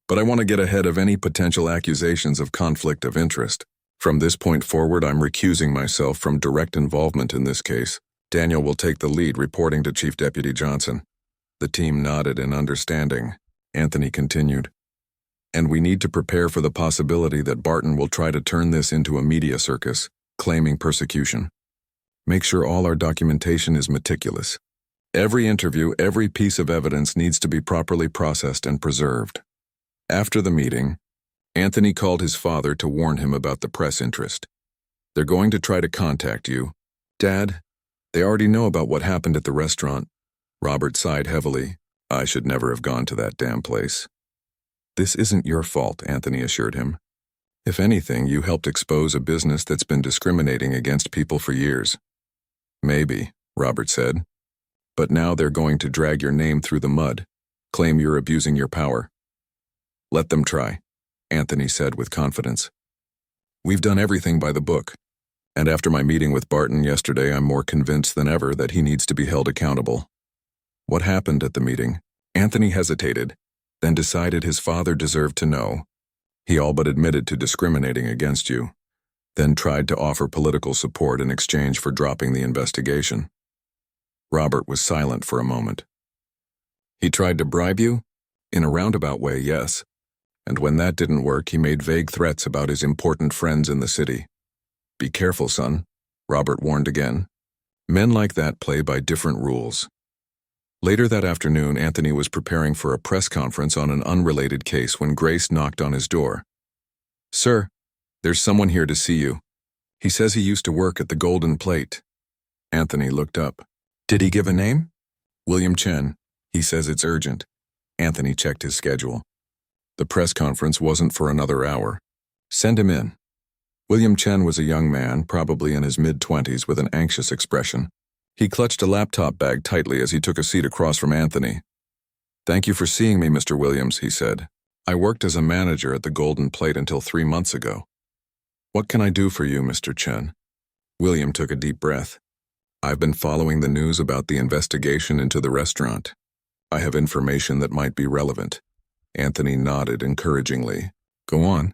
but I want to get ahead of any potential accusations of conflict of interest. From this point forward, I'm recusing myself from direct involvement in this case. Daniel will take the lead, reporting to Chief Deputy Johnson. The team nodded in understanding. Anthony continued. And we need to prepare for the possibility that Barton will try to turn this into a media circus, claiming persecution. Make sure all our documentation is meticulous. Every interview, every piece of evidence needs to be properly processed and preserved. After the meeting, Anthony called his father to warn him about the press interest. They're going to try to contact you. Dad, they already know about what happened at the restaurant. Robert sighed heavily. I should never have gone to that damn place. This isn't your fault, Anthony assured him. If anything, you helped expose a business that's been discriminating against people for years. Maybe, Robert said. But now they're going to drag your name through the mud, claim you're abusing your power. Let them try, Anthony said with confidence. We've done everything by the book, and after my meeting with Barton yesterday, I'm more convinced than ever that he needs to be held accountable. What happened at the meeting? Anthony hesitated, then decided his father deserved to know. He all but admitted to discriminating against you, then tried to offer political support in exchange for dropping the investigation. Robert was silent for a moment. He tried to bribe you? In a roundabout way, yes. And when that didn't work, he made vague threats about his important friends in the city. Be careful, son, Robert warned again. Men like that play by different rules. Later that afternoon, Anthony was preparing for a press conference on an unrelated case when Grace knocked on his door. Sir, there's someone here to see you. He says he used to work at the Golden Plate. Anthony looked up. Did he give a name? William Chen. He says it's urgent. Anthony checked his schedule. The press conference wasn't for another hour. Send him in. William Chen was a young man, probably in his mid-20s, with an anxious expression. He clutched a laptop bag tightly as he took a seat across from Anthony. Thank you for seeing me, Mr. Williams, he said. I worked as a manager at the Golden Plate until 3 months ago. What can I do for you, Mr. Chen? William took a deep breath. I've been following the news about the investigation into the restaurant. I have information that might be relevant. Anthony nodded encouragingly. Go on.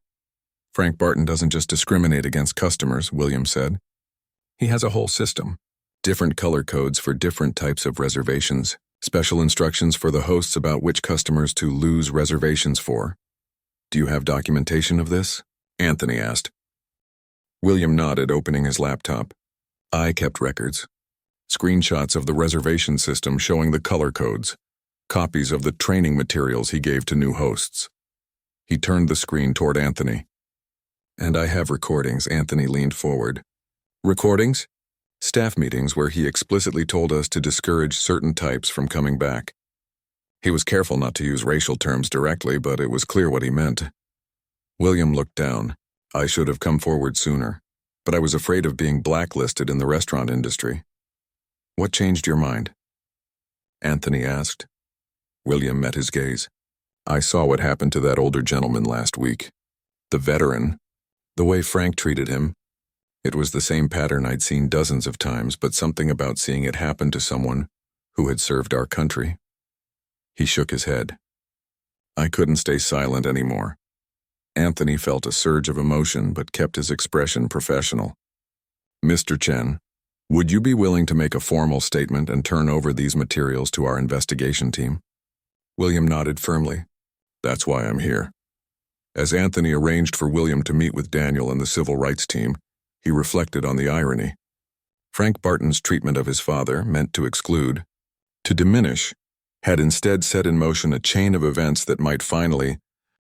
Frank Barton doesn't just discriminate against customers, William said. He has a whole system. Different color codes for different types of reservations. Special instructions for the hosts about which customers to lose reservations for. Do you have documentation of this? Anthony asked. William nodded, opening his laptop. I kept records. Screenshots of the reservation system showing the color codes. Copies of the training materials he gave to new hosts. He turned the screen toward Anthony. And I have recordings. Anthony leaned forward. Recordings? Staff meetings where he explicitly told us to discourage certain types from coming back. He was careful not to use racial terms directly, but it was clear what he meant. William looked down. I should have come forward sooner, but I was afraid of being blacklisted in the restaurant industry. What changed your mind? Anthony asked. William met his gaze. I saw what happened to that older gentleman last week. The veteran. The way Frank treated him. It was the same pattern I'd seen dozens of times, but something about seeing it happen to someone who had served our country. He shook his head. I couldn't stay silent anymore. Anthony felt a surge of emotion but kept his expression professional. Mr. Chen, would you be willing to make a formal statement and turn over these materials to our investigation team? William nodded firmly. That's why I'm here. As Anthony arranged for William to meet with Daniel and the civil rights team, he reflected on the irony. Frank Barton's treatment of his father, meant to exclude, to diminish, had instead set in motion a chain of events that might finally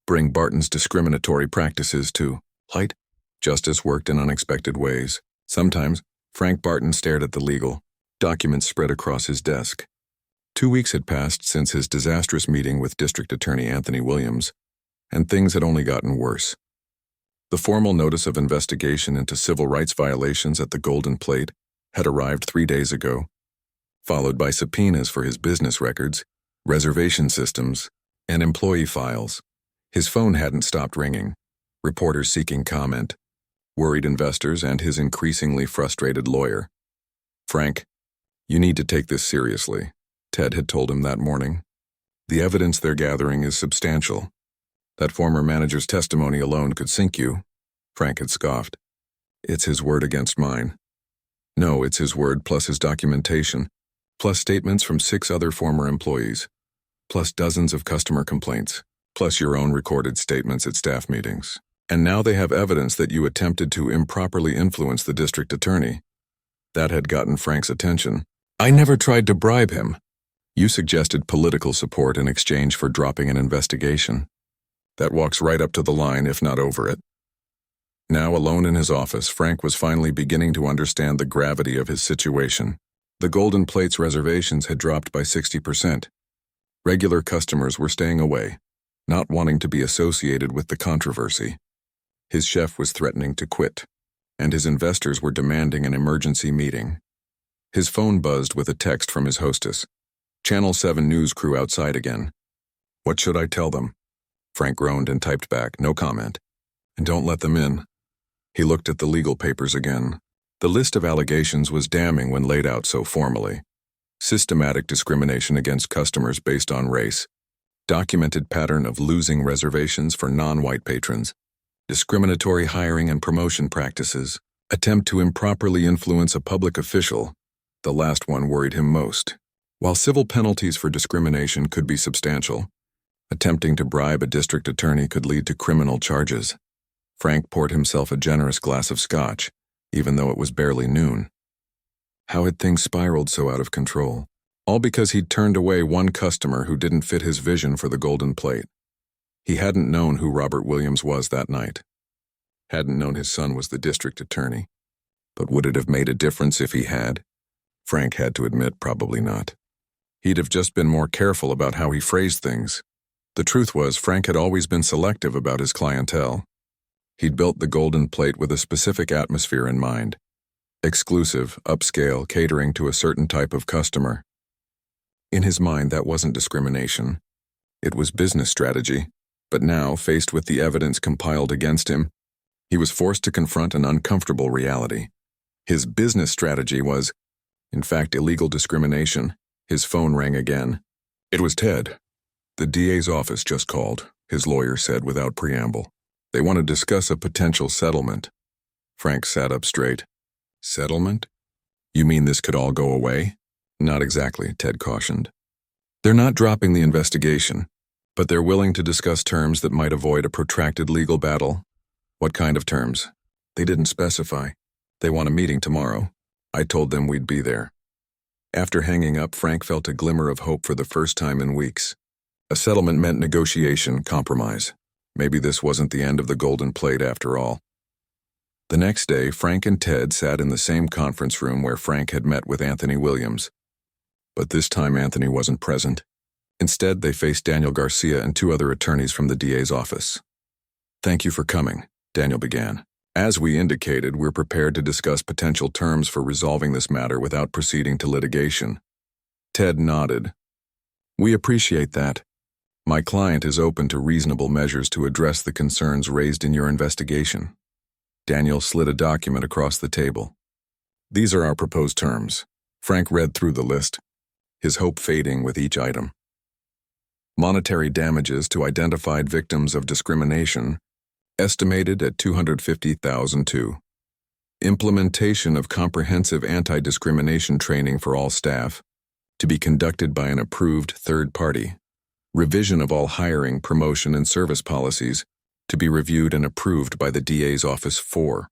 bring Barton's discriminatory practices to light. Justice worked in unexpected ways. Sometimes, Frank Barton stared at the legal documents spread across his desk. 2 weeks had passed since his disastrous meeting with District Attorney Anthony Williams, and things had only gotten worse. The formal notice of investigation into civil rights violations at the Golden Plate had arrived 3 days ago, followed by subpoenas for his business records, reservation systems, and employee files. His phone hadn't stopped ringing, reporters seeking comment, worried investors, and his increasingly frustrated lawyer. Frank, you need to take this seriously, Ted had told him that morning. The evidence they're gathering is substantial. That former manager's testimony alone could sink you, Frank had scoffed. It's his word against mine. No, it's his word plus his documentation, plus statements from 6 other former employees, plus dozens of customer complaints, plus your own recorded statements at staff meetings. And now they have evidence that you attempted to improperly influence the district attorney. That had gotten Frank's attention. I never tried to bribe him. You suggested political support in exchange for dropping an investigation. That walks right up to the line, if not over it. Now alone in his office, Frank was finally beginning to understand the gravity of his situation. The Golden Plate's reservations had dropped by 60%. Regular customers were staying away, not wanting to be associated with the controversy. His chef was threatening to quit, and his investors were demanding an emergency meeting. His phone buzzed with a text from his hostess. Channel 7 news crew outside again. What should I tell them? Frank groaned and typed back, no comment. And don't let them in. He looked at the legal papers again. The list of allegations was damning when laid out so formally. Systematic discrimination against customers based on race. Documented pattern of losing reservations for non-white patrons. Discriminatory hiring and promotion practices. Attempt to improperly influence a public official. The last one worried him most. While civil penalties for discrimination could be substantial, attempting to bribe a district attorney could lead to criminal charges. Frank poured himself a generous glass of scotch, even though it was barely noon. How had things spiraled so out of control? All because he'd turned away one customer who didn't fit his vision for the Golden Plate. He hadn't known who Robert Williams was that night. Hadn't known his son was the district attorney. But would it have made a difference if he had? Frank had to admit probably not. He'd have just been more careful about how he phrased things. The truth was, Frank had always been selective about his clientele. He'd built the Golden Plate with a specific atmosphere in mind. Exclusive, upscale, catering to a certain type of customer. In his mind, that wasn't discrimination. It was business strategy. But now, faced with the evidence compiled against him, he was forced to confront an uncomfortable reality. His business strategy was, in fact, illegal discrimination. His phone rang again. It was Ted. The DA's office just called, his lawyer said without preamble. They want to discuss a potential settlement. Frank sat up straight. Settlement? You mean this could all go away? Not exactly, Ted cautioned. They're not dropping the investigation, but they're willing to discuss terms that might avoid a protracted legal battle. What kind of terms? They didn't specify. They want a meeting tomorrow. I told them we'd be there. After hanging up, Frank felt a glimmer of hope for the first time in weeks. A settlement meant negotiation, compromise. Maybe this wasn't the end of the golden plate after all. The next day, Frank and Ted sat in the same conference room where Frank had met with Anthony Williams. But this time Anthony wasn't present. Instead, they faced Daniel Garcia and two other attorneys from the DA's office. Thank you for coming, Daniel began. As we indicated, we're prepared to discuss potential terms for resolving this matter without proceeding to litigation. Ted nodded. We appreciate that. My client is open to reasonable measures to address the concerns raised in your investigation. Daniel slid a document across the table. These are our proposed terms. Frank read through the list, his hope fading with each item. Monetary damages to identified victims of discrimination, estimated at $250,000. Implementation of comprehensive anti-discrimination training for all staff, to be conducted by an approved third party. Revision of all hiring, promotion, and service policies, to be reviewed and approved by the DA's Office 4.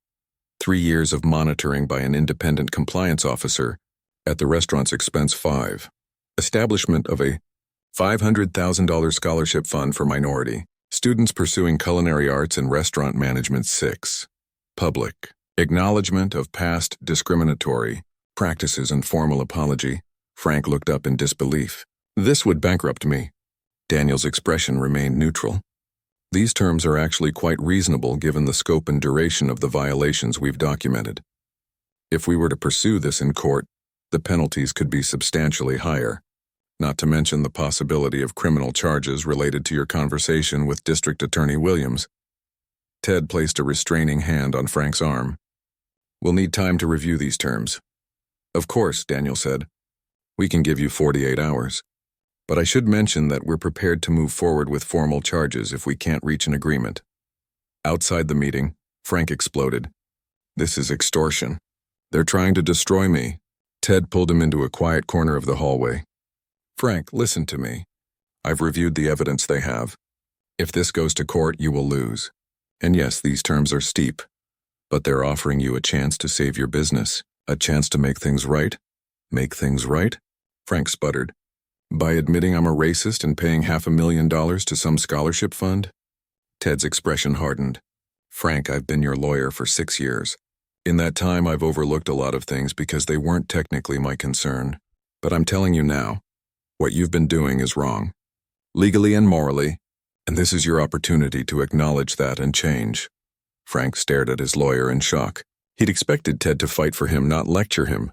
3 years of monitoring by an independent compliance officer, at the restaurant's expense 5. Establishment of a $500,000 scholarship fund for minority students pursuing culinary arts and restaurant management 6. Public acknowledgement of past discriminatory practices and formal apology. Frank looked up in disbelief. This would bankrupt me. Daniel's expression remained neutral. These terms are actually quite reasonable given the scope and duration of the violations we've documented. If we were to pursue this in court, the penalties could be substantially higher, not to mention the possibility of criminal charges related to your conversation with District Attorney Williams. Ted placed a restraining hand on Frank's arm. We'll need time to review these terms. Of course, Daniel said. We can give you 48 hours. But I should mention that we're prepared to move forward with formal charges if we can't reach an agreement. Outside the meeting, Frank exploded. This is extortion. They're trying to destroy me. Ted pulled him into a quiet corner of the hallway. Frank, listen to me. I've reviewed the evidence they have. If this goes to court, you will lose. And yes, these terms are steep, but they're offering you a chance to save your business, a chance to make things right. Make things right? Frank sputtered. By admitting I'm a racist and paying $500,000 to some scholarship fund? Ted's expression hardened. Frank, I've been your lawyer for 6 years. In that time, I've overlooked a lot of things because they weren't technically my concern. But I'm telling you now, what you've been doing is wrong. Legally and morally, and this is your opportunity to acknowledge that and change. Frank stared at his lawyer in shock. He'd expected Ted to fight for him, not lecture him.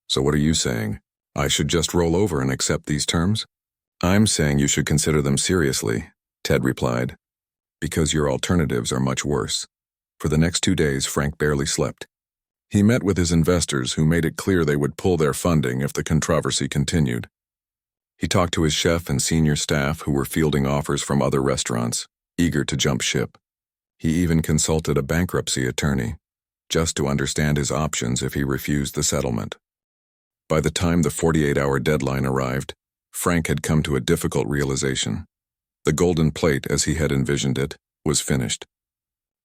So what are you saying? I should just roll over and accept these terms? I'm saying you should consider them seriously, Ted replied, because your alternatives are much worse. For the next 2 days, Frank barely slept. He met with his investors who made it clear they would pull their funding if the controversy continued. He talked to his chef and senior staff who were fielding offers from other restaurants, eager to jump ship. He even consulted a bankruptcy attorney, just to understand his options if he refused the settlement. By the time the 48-hour deadline arrived, Frank had come to a difficult realization. The golden plate, as he had envisioned it, was finished.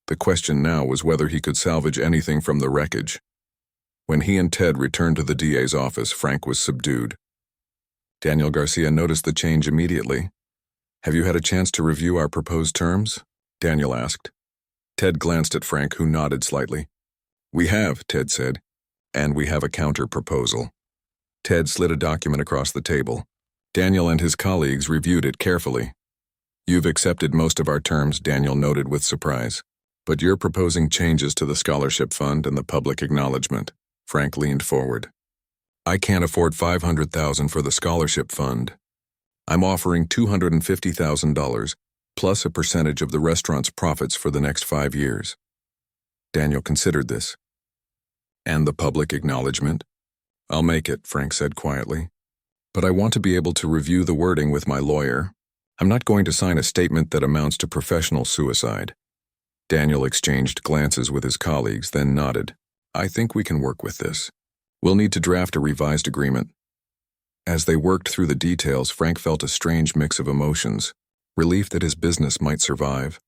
The question now was whether he could salvage anything from the wreckage. When he and Ted returned to the DA's office, Frank was subdued. Daniel Garcia noticed the change immediately. Have you had a chance to review our proposed terms? Daniel asked. Ted glanced at Frank, who nodded slightly. We have, Ted said, and we have a counter-proposal. Ted slid a document across the table. Daniel and his colleagues reviewed it carefully. You've accepted most of our terms, Daniel noted with surprise. But you're proposing changes to the scholarship fund and the public acknowledgement. Frank leaned forward. I can't afford $500,000 for the scholarship fund. I'm offering $250,000 plus a percentage of the restaurant's profits for the next 5 years. Daniel considered this. And the public acknowledgement? I'll make it, Frank said quietly. but I want to be able to review the wording with my lawyer. I'm not going to sign a statement that amounts to professional suicide." Daniel exchanged glances with his colleagues, then nodded. "I think we can work with this. We'll need to draft a revised agreement." As they worked through the details, Frank felt a strange mix of emotions: relief that his business might survive,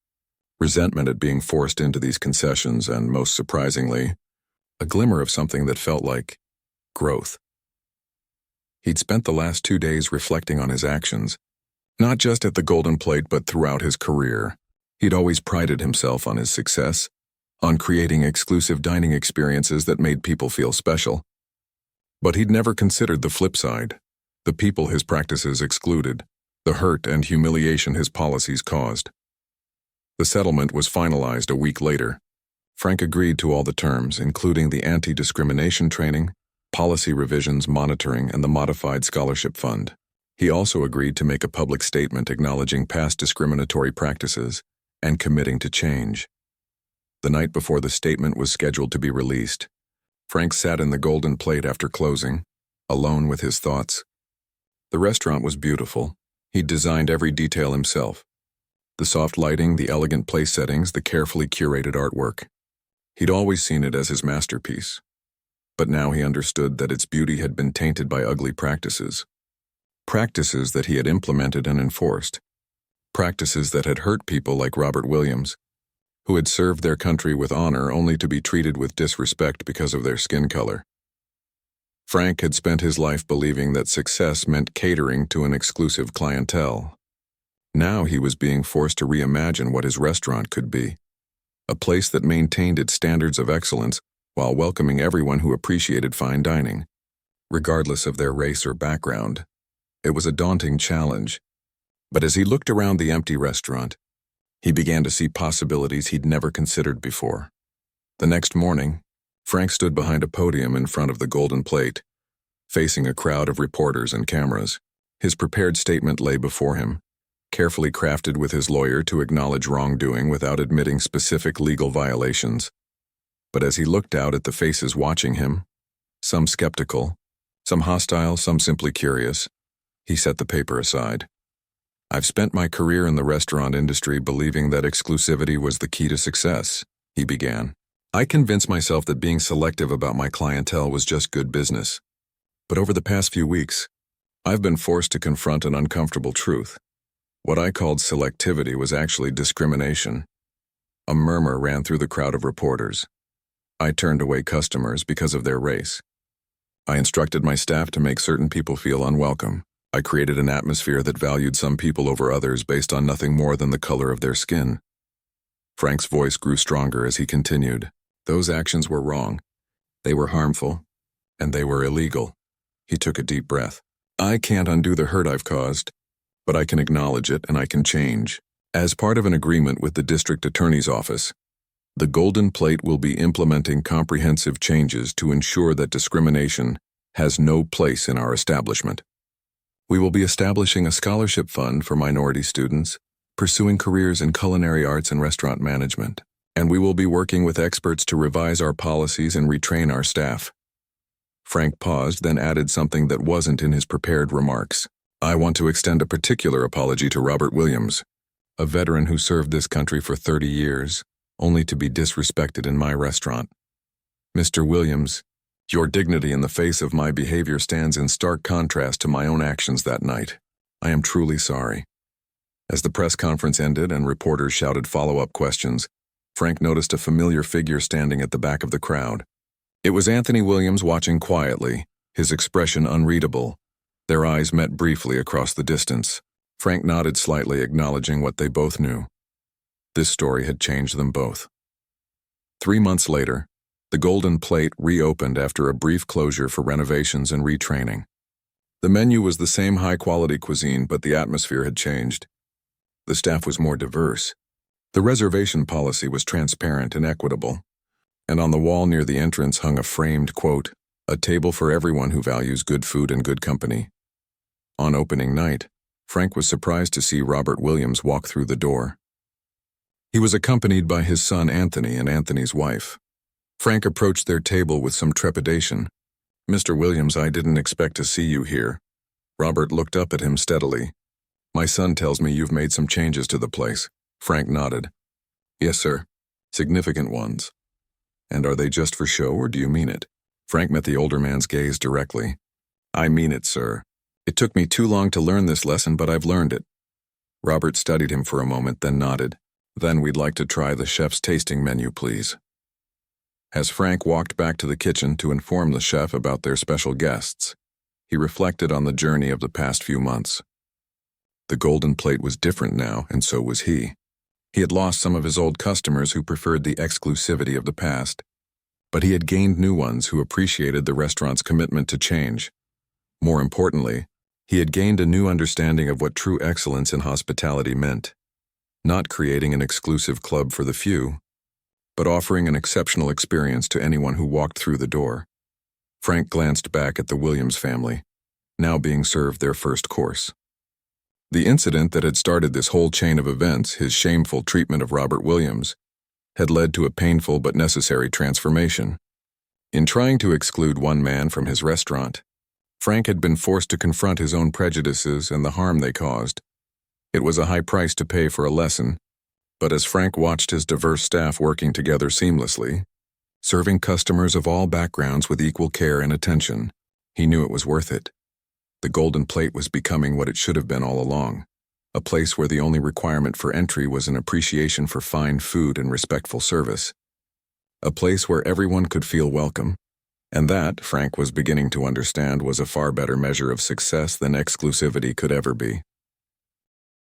resentment at being forced into these concessions, and, most surprisingly, a glimmer of something that felt like growth. He'd spent the last 2 days reflecting on his actions, not just at the Golden Plate but throughout his career. He'd always prided himself on his success, on creating exclusive dining experiences that made people feel special. But he'd never considered the flip side, the people his practices excluded, the hurt and humiliation his policies caused. The settlement was finalized a week later. Frank agreed to all the terms, including the anti-discrimination training, policy revisions, monitoring, and the modified scholarship fund. He also agreed to make a public statement acknowledging past discriminatory practices and committing to change. The night before the statement was scheduled to be released, Frank sat in the Golden Plate after closing, alone with his thoughts. The restaurant was beautiful. He'd designed every detail himself: the soft lighting, the elegant place settings, the carefully curated artwork. He'd always seen it as his masterpiece. But now he understood that its beauty had been tainted by ugly practices. Practices that he had implemented and enforced. Practices that had hurt people like Robert Williams, who had served their country with honor only to be treated with disrespect because of their skin color. Frank had spent his life believing that success meant catering to an exclusive clientele. Now he was being forced to reimagine what his restaurant could be: a place that maintained its standards of excellence while welcoming everyone who appreciated fine dining, regardless of their race or background. It was a daunting challenge, but as he looked around the empty restaurant, he began to see possibilities he'd never considered before. The next morning, Frank stood behind a podium in front of the Golden Plate, facing a crowd of reporters and cameras. His prepared statement lay before him, carefully crafted with his lawyer to acknowledge wrongdoing without admitting specific legal violations. But as he looked out at the faces watching him, some skeptical, some hostile, some simply curious, he set the paper aside. "I've spent my career in the restaurant industry believing that exclusivity was the key to success," he began. "I convinced myself that being selective about my clientele was just good business. But over the past few weeks, I've been forced to confront an uncomfortable truth. What I called selectivity was actually discrimination." A murmur ran through the crowd of reporters. "I turned away customers because of their race. I instructed my staff to make certain people feel unwelcome. I created an atmosphere that valued some people over others based on nothing more than the color of their skin." Frank's voice grew stronger as he continued. "Those actions were wrong. They were harmful, and they were illegal." He took a deep breath. "I can't undo the hurt I've caused, but I can acknowledge it and I can change." As part of an agreement with the district attorney's office, the Golden Plate will be implementing comprehensive changes to ensure that discrimination has no place in our establishment. We will be establishing a scholarship fund for minority students pursuing careers in culinary arts and restaurant management, and we will be working with experts to revise our policies and retrain our staff. Frank paused, then added something that wasn't in his prepared remarks. "I want to extend a particular apology to Robert Williams, a veteran who served this country for 30 years, only to be disrespected in my restaurant. Mr. Williams, your dignity in the face of my behavior stands in stark contrast to my own actions that night. I am truly sorry." As the press conference ended and reporters shouted follow-up questions, Frank noticed a familiar figure standing at the back of the crowd. It was Anthony Williams, watching quietly, his expression unreadable. Their eyes met briefly across the distance. Frank nodded slightly, acknowledging what they both knew. This story had changed them both. 3 months later, the Golden Plate reopened after a brief closure for renovations and retraining. The menu was the same high-quality cuisine, but the atmosphere had changed. The staff was more diverse. The reservation policy was transparent and equitable, and on the wall near the entrance hung a framed quote, "A table for everyone who values good food and good company." On opening night, Frank was surprised to see Robert Williams walk through the door. He was accompanied by his son Anthony and Anthony's wife. Frank approached their table with some trepidation. "Mr. Williams, I didn't expect to see you here." Robert looked up at him steadily. My son tells me you've made some changes to the place. Frank nodded. Yes, sir. Significant ones. And are they just for show, or do you mean it? Frank met the older man's gaze directly. I mean it, sir. It took me too long to learn this lesson, but I've learned it. Robert studied him for a moment, then nodded. Then we'd like to try the chef's tasting menu, please. As Frank walked back to the kitchen to inform the chef about their special guests, he reflected on the journey of the past few months. The Golden Plate was different now, and so was he. He had lost some of his old customers who preferred the exclusivity of the past, but he had gained new ones who appreciated the restaurant's commitment to change. More importantly, he had gained a new understanding of what true excellence in hospitality meant, not creating an exclusive club for the few, but offering an exceptional experience to anyone who walked through the door. Frank glanced back at the Williams family, now being served their first course. The incident that had started this whole chain of events, his shameful treatment of Robert Williams, had led to a painful but necessary transformation. In trying to exclude one man from his restaurant, Frank had been forced to confront his own prejudices and the harm they caused. It was a high price to pay for a lesson, but as Frank watched his diverse staff working together seamlessly, serving customers of all backgrounds with equal care and attention, he knew it was worth it. The Golden Plate was becoming what it should have been all along, a place where the only requirement for entry was an appreciation for fine food and respectful service. A place where everyone could feel welcome, and that, Frank was beginning to understand, was a far better measure of success than exclusivity could ever be.